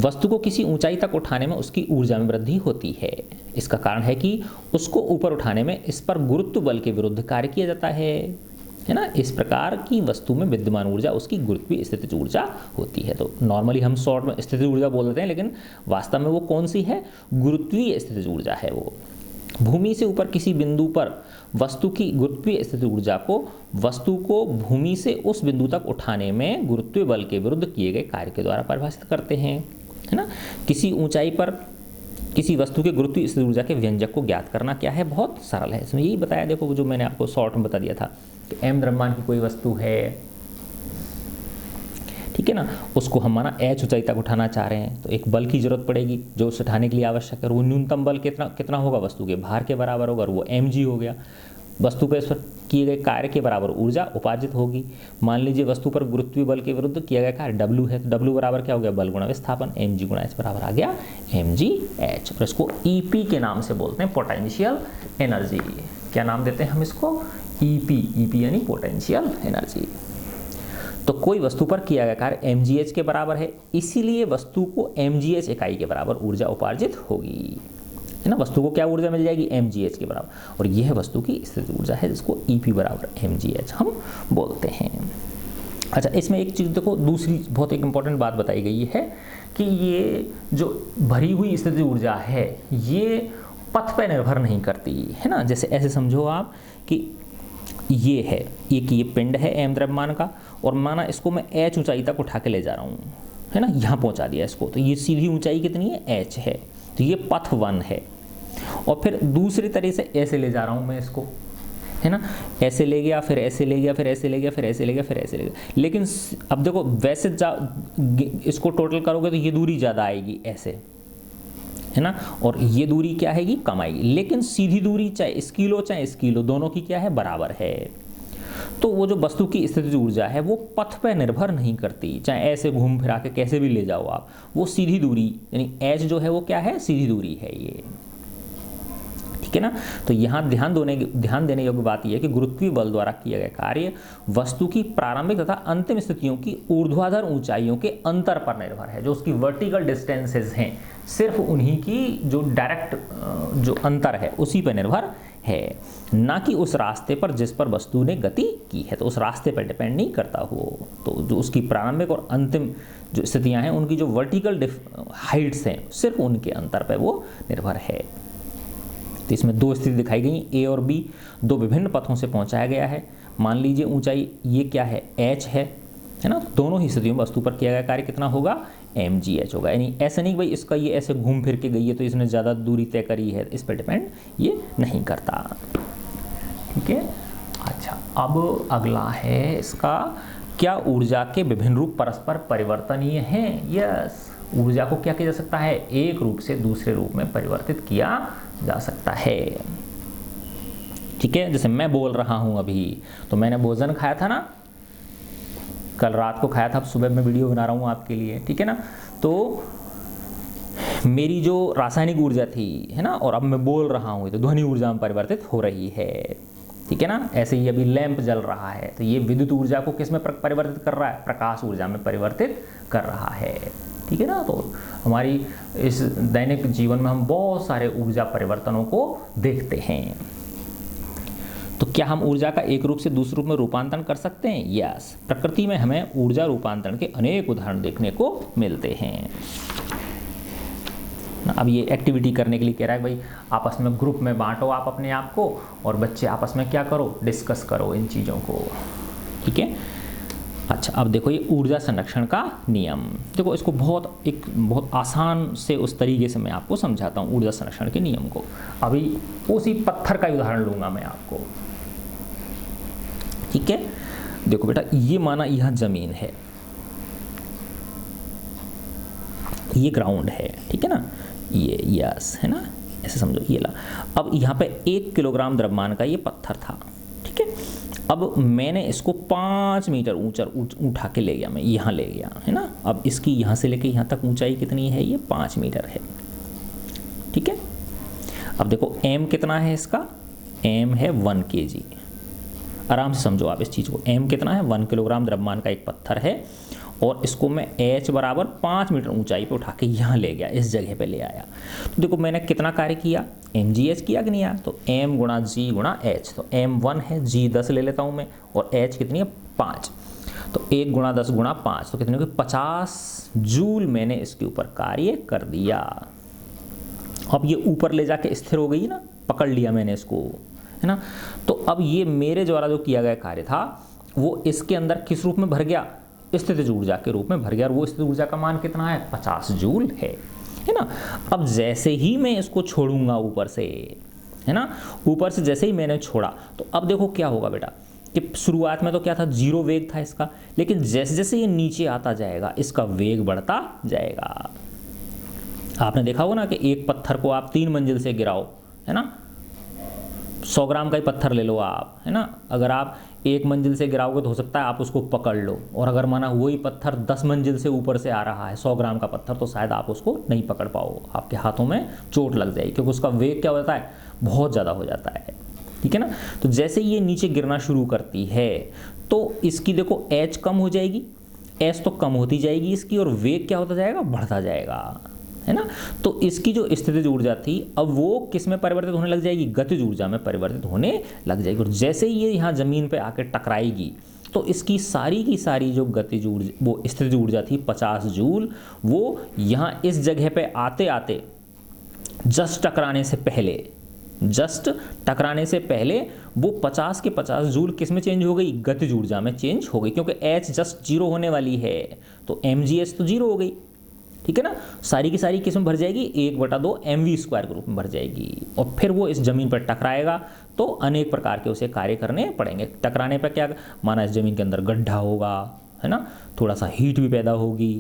वस्तु को किसी ऊंचाई तक उठाने में उसकी ऊर्जा में वृद्धि होती है। इसका कारण है कि उसको ऊपर उठाने में इस पर गुरुत्व बल के विरुद्ध कार्य किया जाता है ना। इस प्रकार की वस्तु में विद्यमान ऊर्जा उसकी गुरुत्वीय स्थितिज ऊर्जा होती है। तो नॉर्मली हम शॉर्ट में स्थितिज ऊर्जा बोल देते हैं, लेकिन वास्तव में वो कौन सी है, गुरुत्वीय स्थितिज ऊर्जा है। वो भूमि से ऊपर किसी बिंदु पर वस्तु की गुरुत्वीय स्थितिज ऊर्जा को वस्तु को भूमि से उस बिंदु तक उठाने में गुरुत्वीय बल के विरुद्ध किए गए कार्य के द्वारा परिभाषित करते हैं, है ना। किसी ऊंचाई पर किसी वस्तु के गुरुत्वीय स्थितिज ऊर्जा के व्यंजक को ज्ञात करना क्या है, बहुत सरल है। इसमें यही बताया, देखो जो मैंने आपको शॉर्ट में बता दिया था कि m द्रव्यमान की कोई वस्तु है, ठीक है ना, उसको हम माना h ऊंचाई तक उठाना चाह रहे हैं, तो एक बल की जरूरत पड़ेगी जो उसे उठाने के लिए आवश्यक है। वो न्यूनतम बल कितना होगा, वस्तु के भार के बराबर होगा, और वो mg हो गया। वस्तु पर इस पर किए गए कार्य के बराबर ऊर्जा उपार्जित होगी। मान लीजिए वस्तु पर गुरुत्वीय बल के विरुद्ध किया गया कार्य W है, तो W बराबर क्या हो गया, बल गुणा विस्थापन, mg गुणा h बराबर आ गया mgh। और इसको EP के नाम से बोलते हैं, पोटेंशियल एनर्जी। क्या नाम देते हैं हम इसको, EP यानी पोटेंशियल एनर्जी। तो कोई वस्तु पर किया गया कार्य mgh के बराबर है, इसीलिए वस्तु को mgh इकाई के बराबर ऊर्जा उपार्जित होगी, है ना। वस्तु को क्या ऊर्जा मिल जाएगी, mgh के बराबर, और यह वस्तु की स्थितिज ऊर्जा है जिसको EP बराबर mgh हम बोलते हैं। अच्छा, इसमें एक चीज़ देखो, दूसरी बहुत एक इंपॉर्टेंट बात बताई गई है कि ये जो भरी हुई स्थितिज ऊर्जा है ये पथ पर निर्भर नहीं करती, है ना। जैसे ऐसे समझो आप कि ये है, ये पिंड है m द्रव्यमान का, और माना इसको मैं h ऊंचाई तक उठा के ले जा रहा हूँ, है ना, यहाँ पहुँचा दिया इसको, तो ये सीधी ऊंचाई कितनी है h है, तो ये पथ 1 है। और फिर दूसरी तरह से ऐसे ले जा रहा हूँ मैं इसको, है ना, ऐसे ले गया, फिर ऐसे ले गया, फिर ऐसे ले गया, फिर ऐसे ले गया, फिर ऐसे ले गया। लेकिन अब देखो वैसे इसको टोटल करोगे तो ये दूरी ज़्यादा आएगी ऐसे, है ना, और ये दूरी क्या आएगी, कम आएगी। लेकिन सीधी दूरी चाहे इस किलो दोनों की क्या है, बराबर है। तो वो जो वस्तु की स्थितिज ऊर्जा है वो पथ पर निर्भर नहीं करती, चाहे ऐसे घूम फिरा के कैसे भी ले जाओ आप, वो सीधी दूरी यानी h जो है वो क्या है, सीधी दूरी है ये, ठीक है ना। तो यहाँ ध्यान देने योग्य बात यह है कि गुरुत्वीय बल द्वारा किया गया कार्य वस्तु की प्रारंभिक तथा अंतिम स्थितियों की ऊर्ध्वाधर ऊंचाइयों के अंतर पर निर्भर है। जो उसकी वर्टिकल डिस्टेंसेस हैं सिर्फ उन्हीं की जो डायरेक्ट जो अंतर है उसी पर निर्भर है, ना कि उस रास्ते पर जिस पर वस्तु ने गति की है। तो उस रास्ते पर डिपेंड नहीं करता वो, तो जो उसकी प्रारंभिक और अंतिम जो स्थितियां हैं उनकी जो वर्टिकल हाइट्स हैं सिर्फ उनके अंतर पर वो निर्भर है। तो इसमें दो स्थिति दिखाई गई, ए और बी, दो विभिन्न पथों से पहुंचाया गया है। मान लीजिए ऊंचाई ये क्या है, h है ना, दोनों ही स्थितियों में वस्तु पर किया गया कार्य कितना होगा, mgh होगा। यानी ऐसे नहीं भाई इसका ये ऐसे घूम फिर के गई है तो इसने ज़्यादा दूरी तय करी है, इस पर डिपेंड ये नहीं करता, ठीक है। अच्छा, अब अगला है इसका, क्या ऊर्जा के विभिन्न रूप परस्पर परिवर्तनीय हैं। यस, ऊर्जा को क्या किया जा सकता है, एक रूप से दूसरे रूप में परिवर्तित किया जा सकता है, ठीक है। जैसे मैं बोल रहा हूं अभी, तो मैंने भोजन खाया था ना, कल रात को खाया था, अब सुबह मैं वीडियो बना रहा हूं आपके लिए, ठीक है ना। तो मेरी जो रासायनिक ऊर्जा थी, है ना, और अब मैं बोल रहा हूं तो ध्वनि ऊर्जा में परिवर्तित हो रही है, ठीक है ना। ऐसे ही अभी लैंप जल रहा है तो ये विद्युत ऊर्जा को किस में परिवर्तित कर रहा है, प्रकाश ऊर्जा में परिवर्तित कर रहा है, ठीक है ना। तो हमारी इस दैनिक जीवन में हम बहुत सारे ऊर्जा परिवर्तनों को देखते हैं। तो क्या हम ऊर्जा का एक रूप से दूसरे रूप में रूपांतरण कर सकते हैं? यस, प्रकृति में हमें ऊर्जा रूपांतरण के अनेक उदाहरण देखने को मिलते हैं। अब ये एक्टिविटी करने के लिए कह रहा है भाई आपस में ग्रुप में बांटो आप अपने आप को, और बच्चे आपस में क्या करो, डिस्कस करो इन चीज़ों को, ठीक है। अच्छा, अब देखो ये ऊर्जा संरक्षण का नियम, देखो इसको बहुत आसान से उस तरीके से मैं आपको समझाता हूँ ऊर्जा संरक्षण के नियम को। अभी उसी पत्थर का उदाहरण लूँगा मैं आपको, ठीक है। देखो बेटा, ये माना यह जमीन है, ये ग्राउंड है, ठीक है ना, ये यस है ना, ऐसे समझो ये ला। अब यहाँ पे 1 किलोग्राम द्रव्यमान का ये पत्थर था, ठीक है। अब मैंने इसको 5 मीटर ऊंचा उठा के ले गया, मैं यहाँ ले गया है ना। अब इसकी यहाँ से लेके यहाँ तक ऊंचाई कितनी है, ये 5 मीटर है, ठीक है। अब देखो m कितना है इसका, m है 1 kg। आराम से समझो आप इस चीज़ को, m कितना है, 1 किलोग्राम द्रव्यमान का एक पत्थर है, और इसको मैं h बराबर 5 मीटर ऊंचाई पे उठा के यहाँ ले गया, इस जगह पे ले आया। तो देखो मैंने कितना कार्य किया, mgh किया कि नहीं यार, तो m गुणा g गुणा h, तो m 1 है, g 10 ले लेता हूँ मैं, और h कितनी है 5, तो 1 गुणा 10 गुणा 5, तो कितनी होगी 50 जूल मैंने इसके ऊपर कार्य कर दिया। अब ये ऊपर ले जाके स्थिर हो गई ना, पकड़ लिया मैंने इसको, है ना। तो अब ये मेरे द्वारा जो किया गया कार्य था वो इसके अंदर किस रूप में भर गया, स्थितिज ऊर्जा के रूप में भर गया, और वो स्थितिज ऊर्जा का मान कितना है, 50 जूल है ना। अब जैसे ही मैं इसको छोड़ूंगा ऊपर से, है ना, ऊपर से जैसे ही मैंने छोड़ा, तो अब देखो क्या होगा बेटा कि शुरुआत में तो क्या था, 0 वेग था इसका, लेकिन जैसे जैसे ये नीचे आता जाएगा इसका वेग बढ़ता जाएगा। आपने देखा होगा ना कि एक पत्थर को आप 3 मंजिल से गिराओ, है ना, 100 ग्राम का ही पत्थर ले लो आप, है ना, अगर आप 1 मंजिल से गिराओगे तो हो सकता है आप उसको पकड़ लो, और अगर माना वही पत्थर 10 मंजिल से ऊपर से आ रहा है, 100 ग्राम का पत्थर, तो शायद आप उसको नहीं पकड़ पाओ, आपके हाथों में चोट लग जाएगी, क्योंकि उसका वेग क्या होता है, बहुत ज़्यादा हो जाता है, ठीक है ना। तो जैसे ये नीचे गिरना शुरू करती है तो इसकी देखो h कम हो जाएगी, s तो कम होती जाएगी इसकी, और वेग क्या होता जाएगा, बढ़ता जाएगा, है ना। तो इसकी जो स्थितिज ऊर्जा थी अब वो किस में परिवर्तित होने लग जाएगी, गतिज ऊर्जा में परिवर्तित होने लग जाएगी। और जैसे ही ये यहाँ जमीन पे आके टकराएगी तो इसकी सारी की सारी जो गतिज ऊर्जा, वो स्थितिज ऊर्जा थी 50 जूल, वो यहाँ इस जगह पे आते आते जस्ट टकराने से पहले वो 50 के 50 जूल किस में चेंज हो गई, गतिज ऊर्जा में चेंज हो गई, क्योंकि h जस्ट 0 होने वाली है, तो mgh तो 0 हो गई, ठीक है ना। सारी की सारी किस में भर जाएगी, 1/2 mv² के रूप में भर जाएगी, और फिर वो इस जमीन पर टकराएगा तो अनेक प्रकार के उसे कार्य करने पड़ेंगे। टकराने पर क्या माना, इस जमीन के अंदर गड्ढा होगा, है ना, थोड़ा सा हीट भी पैदा होगी,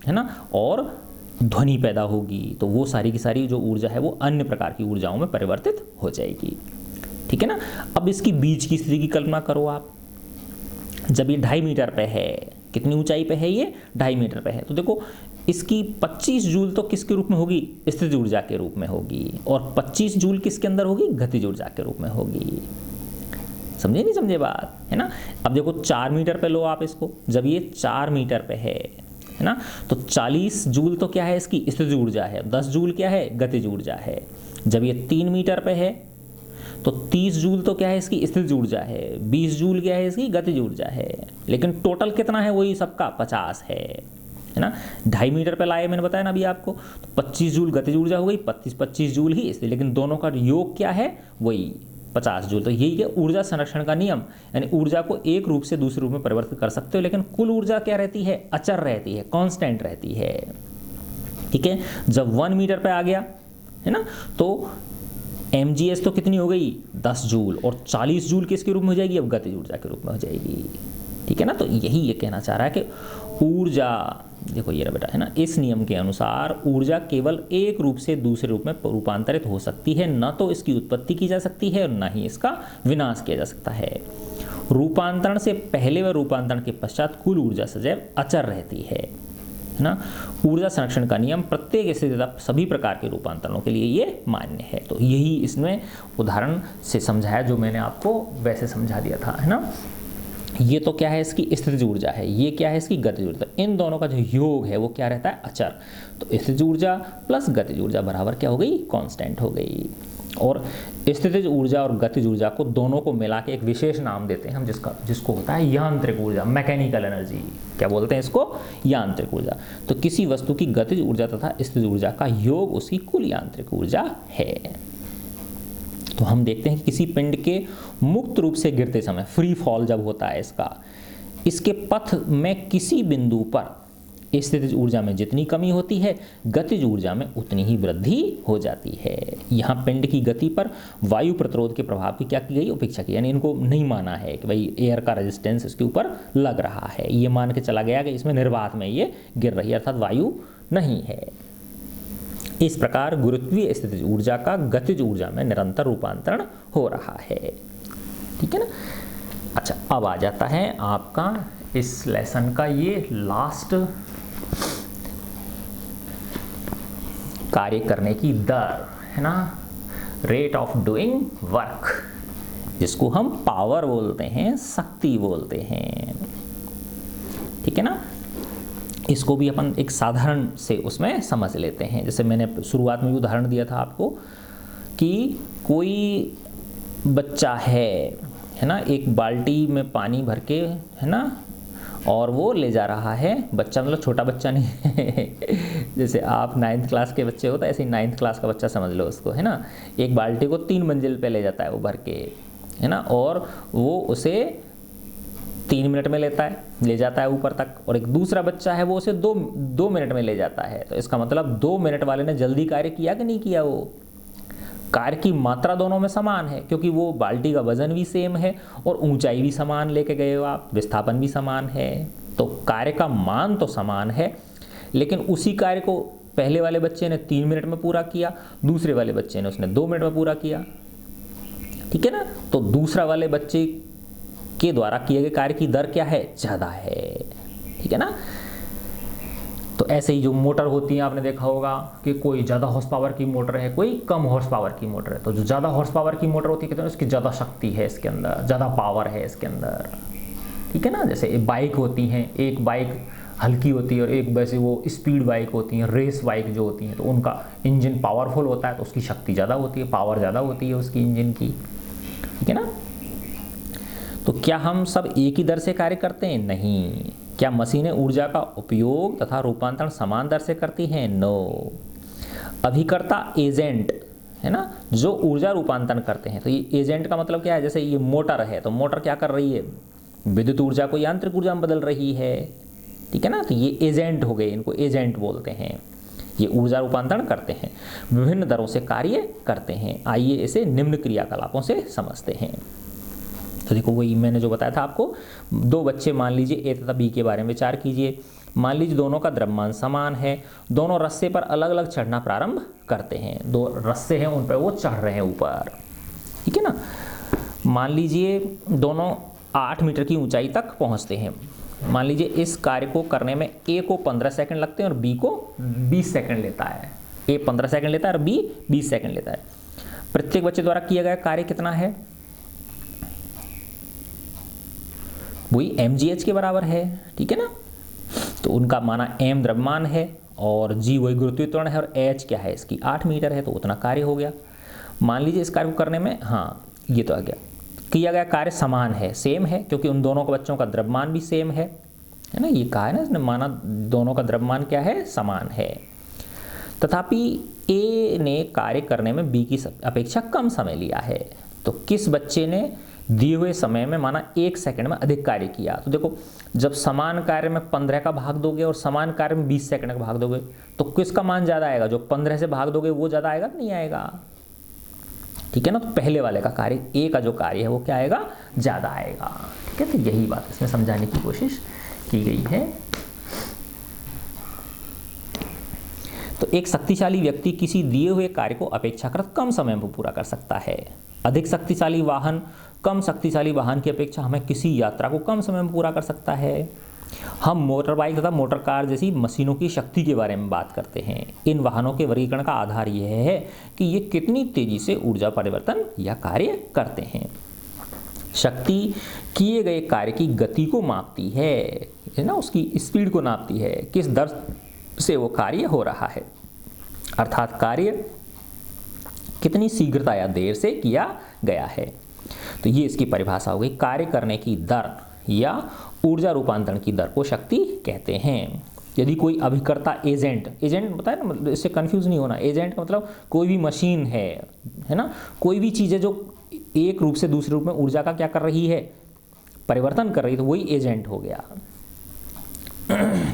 है ना, और ध्वनि पैदा होगी, तो वो सारी की सारी जो ऊर्जा है वो अन्य प्रकार की ऊर्जाओं में परिवर्तित हो जाएगी, ठीक है ना। अब इसकी बीच की स्थिति की कल्पना करो आप, जब ये 2.5 मीटर पे है, कितनी ऊंचाई पे है ये, 2.5 मीटर पे है, तो देखो इसकी 25 जूल तो किसके रूप में होगी, स्थितिज ऊर्जा के रूप में होगी, और 25 जूल किसके अंदर होगी, गतिज ऊर्जा के रूप में होगी। समझे नहीं समझे बात, है ना। अब देखो 4 मीटर पे लो आप इसको, जब ये 4 मीटर पे है ना, तो 40 जूल तो क्या है, इसकी स्थितिज ऊर्जा है, 10 जूल क्या है, गतिज ऊर्जा है। जब ये 3 मीटर पे है तो 30 जूल तो क्या है, इसकी स्थितिज ऊर्जा है, 20 जूल क्या है, इसकी गतिज ऊर्जा है, लेकिन टोटल कितना है, वही सबका 50 है ना। 2.5 मीटर पे लाए मैंने बताया ना अभी आपको, तो 25 जूल गतिज ऊर्जा हो गई, 25 जूल ही इसलिए, लेकिन दोनों का योग क्या है, वही 50 जूल। तो यही है ऊर्जा संरक्षण का नियम, यानी ऊर्जा को एक रूप से दूसरे रूप में परिवर्तित कर सकते हो, लेकिन कुल ऊर्जा क्या रहती है, अचर रहती है, कांस्टेंट रहती है, ठीक है। जब 1 मीटर पे आ गया है ना, तो mgh तो कितनी हो गई, 10 जूल, और 40 जूल किसके रूप में हो जाएगी, अब गतिज ऊर्जा के रूप में हो जाएगी, ठीक है ना। तो यही ये कहना चाह रहा है कि ऊर्जा, देखो ये रहा बेटा, है ना, इस नियम के अनुसार ऊर्जा केवल एक रूप से दूसरे रूप में रूपांतरित हो सकती है, न तो इसकी उत्पत्ति की जा सकती है और न ही इसका विनाश किया जा सकता है। रूपांतरण से पहले व रूपांतरण के पश्चात कुल ऊर्जा सदैव अचर रहती है, है ना। ऊर्जा संरक्षण का नियम प्रत्येक स्थिति तथा सभी प्रकार के रूपांतरणों के लिए ये मान्य है। तो यही इसमें उदाहरण से समझाया जो मैंने आपको वैसे समझा दिया था, है ना। ये तो क्या है, इसकी स्थितिज ऊर्जा है, ये क्या है, इसकी गतिज ऊर्जा। इन दोनों का जो योग है वो क्या रहता है, अचर। तो स्थितिज ऊर्जा प्लस गतिज ऊर्जा बराबर क्या हो गई, कांस्टेंट हो गई। और स्थितिज ऊर्जा और गतिज ऊर्जा को दोनों को मिला के एक विशेष नाम देते हैं हम, जिसको होता है यांत्रिक ऊर्जा, मैकेनिकल एनर्जी। क्या बोलते हैं इसको, यांत्रिक ऊर्जा। तो किसी वस्तु की गतिज ऊर्जा तथा स्थितिज ऊर्जा का योग उसकी कुल यांत्रिक ऊर्जा है। तो हम देखते हैं कि किसी पिंड के मुक्त रूप से गिरते समय, फ्री फॉल जब होता है इसके पथ में किसी बिंदु पर स्थितिज ऊर्जा में जितनी कमी होती है, गतिज ऊर्जा में उतनी ही वृद्धि हो जाती है। यहाँ पिंड की गति पर वायु प्रतिरोध के प्रभाव की क्या की गई, उपेक्षा की, यानी इनको नहीं माना है कि भाई एयर का रेजिस्टेंस इसके ऊपर लग रहा है। ये मान के चला गया कि इसमें निर्वात में ये गिर रही है, अर्थात वायु नहीं है। इस प्रकार गुरुत्वीय स्थितिज ऊर्जा का गतिज ऊर्जा में निरंतर रूपांतरण हो रहा है। ठीक है ना। अच्छा, अब आ जाता है आपका इस लेसन का ये लास्ट कार्य करने की दर, है ना, रेट ऑफ डूइंग वर्क, जिसको हम पावर बोलते हैं, शक्ति बोलते हैं। ठीक है ना। इसको भी अपन एक साधारण से उसमें समझ लेते हैं। जैसे मैंने शुरुआत में भी उदाहरण दिया था आपको कि कोई बच्चा है ना, एक बाल्टी में पानी भर के, है ना, और वो ले जा रहा है। बच्चा मतलब छोटा बच्चा नहीं है जैसे आप 9th क्लास के बच्चे हो तो ऐसे ही 9th क्लास का बच्चा समझ लो उसको, है ना। एक बाल्टी को 3 मंजिल पे ले जाता है वो भर के, है ना, और वो उसे 3 मिनट में ले जाता है ऊपर तक। और एक दूसरा बच्चा है वो उसे 2 मिनट में ले जाता है। तो इसका मतलब 2 मिनट वाले ने जल्दी कार्य किया कि नहीं किया, वो कार्य की मात्रा दोनों में समान है, क्योंकि वो बाल्टी का वजन भी सेम है और ऊंचाई भी समान लेके गए हो आप, विस्थापन भी समान है। तो कार्य का मान तो समान है, लेकिन उसी कार्य को पहले वाले बच्चे ने 3 मिनट में पूरा किया, दूसरे वाले बच्चे ने उसने 2 मिनट में पूरा किया। ठीक है ना। तो दूसरा वाले बच्चे के द्वारा किए गए कार्य की दर क्या है, ज़्यादा है। ठीक है ना। तो ऐसे ही जो मोटर होती है आपने देखा होगा कि कोई ज़्यादा हॉर्स पावर की मोटर है, कोई कम हॉर्स पावर की मोटर है। तो जो ज़्यादा हॉर्स पावर की मोटर होती है कहते हैं उसकी ज़्यादा शक्ति है इसके अंदर, ज़्यादा पावर है इसके अंदर। ठीक है ना। जैसे बाइक होती हैं, एक बाइक हल्की होती है और एक वैसे वो स्पीड बाइक होती हैं, रेस बाइक जो होती हैं, तो उनका इंजन पावरफुल होता है तो उसकी शक्ति ज़्यादा होती है, पावर ज़्यादा होती है उसकी इंजन की। ठीक है ना। तो क्या हम सब एक ही दर से कार्य करते हैं? नहीं। क्या मशीनें ऊर्जा का उपयोग तथा रूपांतरण समान दर से करती हैं? नो। अभिकर्ता एजेंट, है ना, जो ऊर्जा रूपांतरण करते हैं। तो ये एजेंट का मतलब क्या है, जैसे ये मोटर है तो मोटर क्या कर रही है, विद्युत ऊर्जा को यांत्रिक ऊर्जा में बदल रही है। ठीक है ना। तो ये एजेंट हो गए, इनको एजेंट बोलते हैं। ये ऊर्जा रूपांतरण करते हैं, विभिन्न दरों से कार्य करते हैं। आइए इसे निम्न क्रियाकलापों से समझते हैं। तो देखो वही मैंने जो बताया था आपको, 2 बच्चे मान लीजिए ए तथा बी के बारे में विचार कीजिए। मान लीजिए दोनों का द्रव्यमान समान है, दोनों रस्से पर अलग अलग चढ़ना प्रारंभ करते हैं। 2 रस्से हैं उन पर वो चढ़ रहे हैं ऊपर। ठीक है ना। मान लीजिए दोनों 8 मीटर की ऊंचाई तक पहुंचते हैं। मान लीजिए इस कार्य को करने में ए को 15 सेकंड लगते हैं और बी को 20 सेकंड लेता है। ए 15 सेकंड लेता है और बी 20 सेकंड लेता है। प्रत्येक बच्चे द्वारा किया गया कार्य कितना है, वही mgh के बराबर है। ठीक है ना। तो उनका माना m द्रव्यमान है और g वही गुरुत्वीय त्वरण है और h क्या है इसकी 8 मीटर है, तो उतना कार्य हो गया। मान लीजिए इस कार्य को करने में, हाँ ये तो आ गया, किया गया कार्य समान है, सेम है, क्योंकि उन दोनों के बच्चों का द्रव्यमान भी सेम है ना। ये कहा है ना इसने, माना दोनों का द्रव्यमान क्या है, समान है। तथापि a ने कार्य करने में b की अपेक्षा कम समय लिया है। तो किस बच्चे ने दिए हुए समय में माना 1 सेकंड में अधिक कार्य किया? तो देखो जब समान कार्य में 15 का भाग दोगे और समान कार्य में 20 सेकंड का भाग दोगे तो किसका मान ज़्यादा आएगा? जो 15 से भाग दोगे वो ज़्यादा आएगा, नहीं आएगा। ठीक है ना। तो पहले वाले का कार्य, ए का जो कार्य है वो क्या आएगा, ज़्यादा आएगा। ठीक है। तो यही बात इसमें समझाने की कोशिश की गई है। तो एक शक्तिशाली व्यक्ति किसी दिए हुए कार्य को अपेक्षाकृत कम समय में पूरा कर सकता है। अधिक शक्तिशाली वाहन कम शक्तिशाली वाहन की अपेक्षा हमें किसी यात्रा को कम समय में पूरा कर सकता है। हम मोटर बाइक तथा मोटर कार जैसी मशीनों की शक्ति के बारे में बात करते हैं। इन वाहनों के वर्गीकरण का आधार यह है कि ये कितनी तेजी से ऊर्जा परिवर्तन या कार्य करते हैं। शक्ति किए गए कार्य की गति को मापती है ना, उसकी स्पीड को नापती है, किस दर से वो कार्य हो रहा है, अर्थात कार्य कितनी शीघ्रता या देर से किया गया है। तो ये इसकी परिभाषा हो गई। कार्य करने की दर या ऊर्जा रूपांतरण की दर को शक्ति कहते हैं। यदि कोई अभिकर्ता एजेंट बताया ना, मतलब इससे कंफ्यूज नहीं होना। एजेंट का मतलब कोई भी मशीन है ना, कोई भी चीज़ है जो एक रूप से दूसरे रूप में ऊर्जा का क्या कर रही है, परिवर्तन कर रही है, तो वही एजेंट हो गया।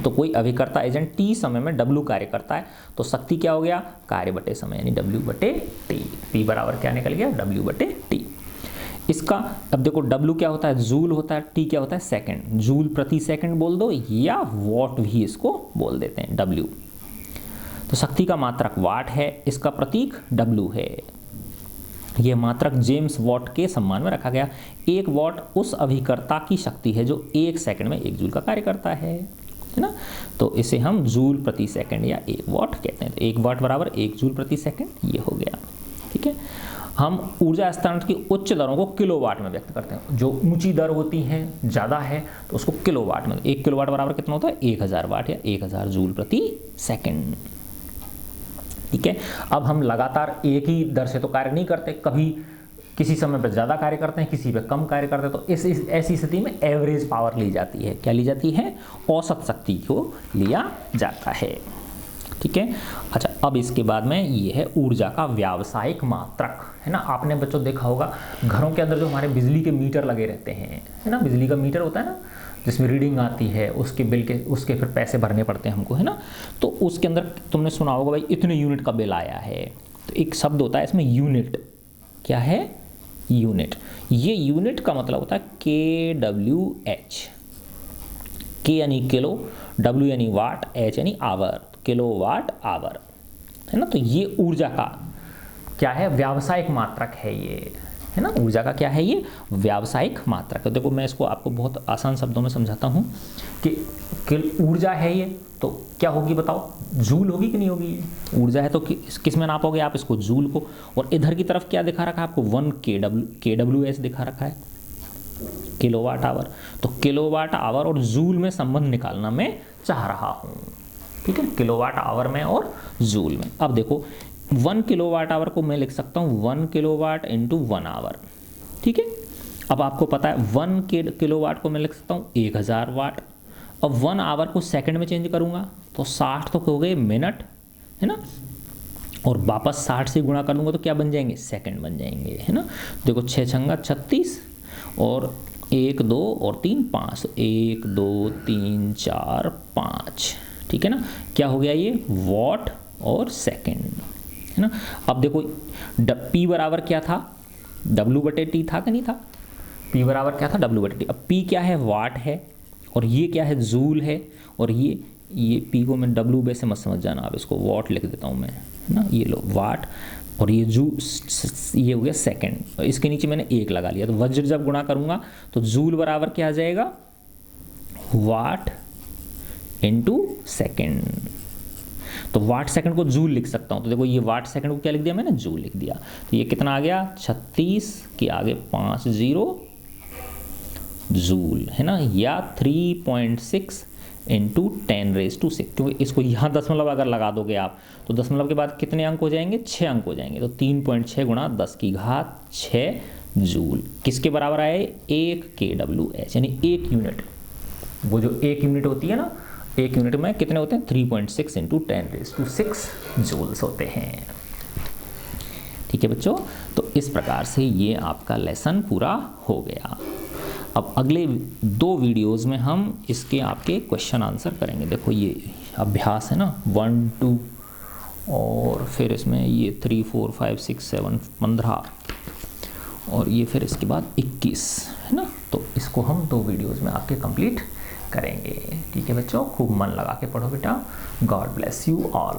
तो कोई अभिकर्ता एजेंट टी समय में W कार्य करता है, तो शक्ति क्या हो गया, कार्य बटे समय, यानी W बटे टी। P बराबर क्या निकल गया, W बटे टी। इसका अब देखो W क्या होता है, जूल होता है, T क्या होता है, सेकंड। जूल प्रति सेकंड बोल दो या वॉट भी इसको बोल देते हैं, W। तो शक्ति का मात्रक वाट है, इसका प्रतीक W है। यह मात्रक जेम्स वॉट के सम्मान में रखा गया। 1 वॉट उस अभिकर्ता की शक्ति है जो 1 सेकंड में 1 जूल का कार्य करता है ना। तो इसे हम जूल प्रति सेकंड या 1 वॉट कहते हैं। तो 1 वॉट बराबर 1 जूल प्रति सेकंड, ये हो गया। ठीक है, हम ऊर्जा हस्तांतरण की उच्च दरों को किलोवाट में व्यक्त करते हैं। जो ऊंची दर होती हैं, ज़्यादा है, तो उसको किलोवाट में। 1 किलोवाट बराबर कितना होता है, 1000 वाट या 1000 जूल प्रति सेकंड। ठीक है, अब हम लगातार एक ही दर से तो कार्य नहीं करते, कभी किसी समय पर ज़्यादा कार्य करते हैं, किसी पे कम कार्य करते हैं। तो ऐसी स्थिति में एवरेज पावर ली जाती है। क्या ली जाती है, औसत शक्ति को लिया जाता है। ठीक है, अच्छा, अब इसके बाद में ये है ऊर्जा का व्यावसायिक मात्रक, है ना। आपने बच्चों देखा होगा घरों के अंदर जो हमारे बिजली के मीटर लगे रहते हैं, है ना, बिजली का मीटर होता है ना, जिसमें रीडिंग आती है, उसके बिल के, उसके फिर पैसे भरने पड़ते हैं हमको, है ना। तो उसके अंदर तुमने सुना होगा भाई इतने यूनिट का बिल आया है, तो एक शब्द होता है इसमें यूनिट। क्या है, यूनिट। ये यूनिट का मतलब होता है KWH। K यानी किलो, W यानी वाट, H यानी आवर, किलोवाट आवर, है ना। तो ये ऊर्जा का क्या है, व्यावसायिक मात्रक है ये, है ना। ऊर्जा का क्या है, ये व्यावसायिक मात्रक है। देखो मैं इसको आपको बहुत आसान शब्दों में समझाता हूँ कि ऊर्जा है ये, तो क्या होगी बताओ, जूल होगी कि नहीं होगी। ये ऊर्जा है तो किस में नापोगे आप इसको, जूल को। और इधर की तरफ क्या दिखा रखा है आपको, 1 KWH दिखा रखा है, किलोवाट आवर। तो किलोवाट आवर और जूल में संबंध निकालना मैं चाह रहा हूँ। ठीक है, किलोवाट आवर में और जूल में। अब देखो 1 किलोवाट आवर को मैं लिख सकता हूँ 1 किलोवाट इंटू 1 आवर। ठीक है, अब आपको पता है 1 किलोवाट को मैं लिख सकता हूँ 1000 वाट। अब 1 आवर को सेकंड में चेंज करूँगा तो 60 तो हो गए मिनट, है ना, और वापस 60 से गुणा कर लूँगा तो क्या बन जाएंगे, सेकंड बन जाएंगे, है ना। देखो 6 छंगा 36 और 1 2 और 3 5, 1 2 3 4 5, ठीक है ना। क्या हो गया ये, वॉट और सेकंड, है ना। अब देखो P बराबर क्या था, W बटे टी था कि नहीं था। P बराबर क्या था, W बटे टी। अब P क्या है, वाट है, और ये क्या है, जूल है, और ये P को मैं W बे से मत समझ जाना, अब इसको वॉट लिख देता हूँ मैं, है ना। ये लो वाट, और ये ये हो गया सेकंड, इसके नीचे मैंने 1 लगा लिया। तो वज्र जब गुणा करूँगा तो जूल बराबर क्या आ जाएगा, वाट इंटू सेकेंड। तो वाट सेकंड को जूल लिख सकता हूँ। तो देखो ये वाट सेकंड को क्या लिख दिया मैंने, जूल लिख दिया। तो ये कितना आ गया, 36 के आगे 5 0 जूल, है ना, या 3.6 इंटू 10⁻⁶। क्योंकि इसको यहाँ दशमलव अगर लगा दोगे आप तो दशमलव के बाद कितने अंक हो जाएंगे, 6 अंक हो जाएंगे। तो 3.6 गुणा 10 की घात 6 जूल किसके बराबर आए, 1 KWH, यानी 1 यूनिट। वो जो 1 यूनिट होती है ना, 1 यूनिट में कितने होते हैं, 3.6 इंटू 10⁻⁶ जूल्स होते हैं। ठीक है बच्चों, तो इस प्रकार से ये आपका लेसन पूरा हो गया। अब अगले 2 वीडियोस में हम इसके आपके क्वेश्चन आंसर करेंगे। देखो ये अभ्यास है ना, 1 2 और फिर इसमें ये 3 4 5 6 7 15 और ये फिर इसके बाद 21, है ना। तो इसको हम 2 वीडियोस में आपके कंप्लीट करेंगे। ठीक है बच्चों, खूब मन लगा के पढ़ो बेटा। God bless you all.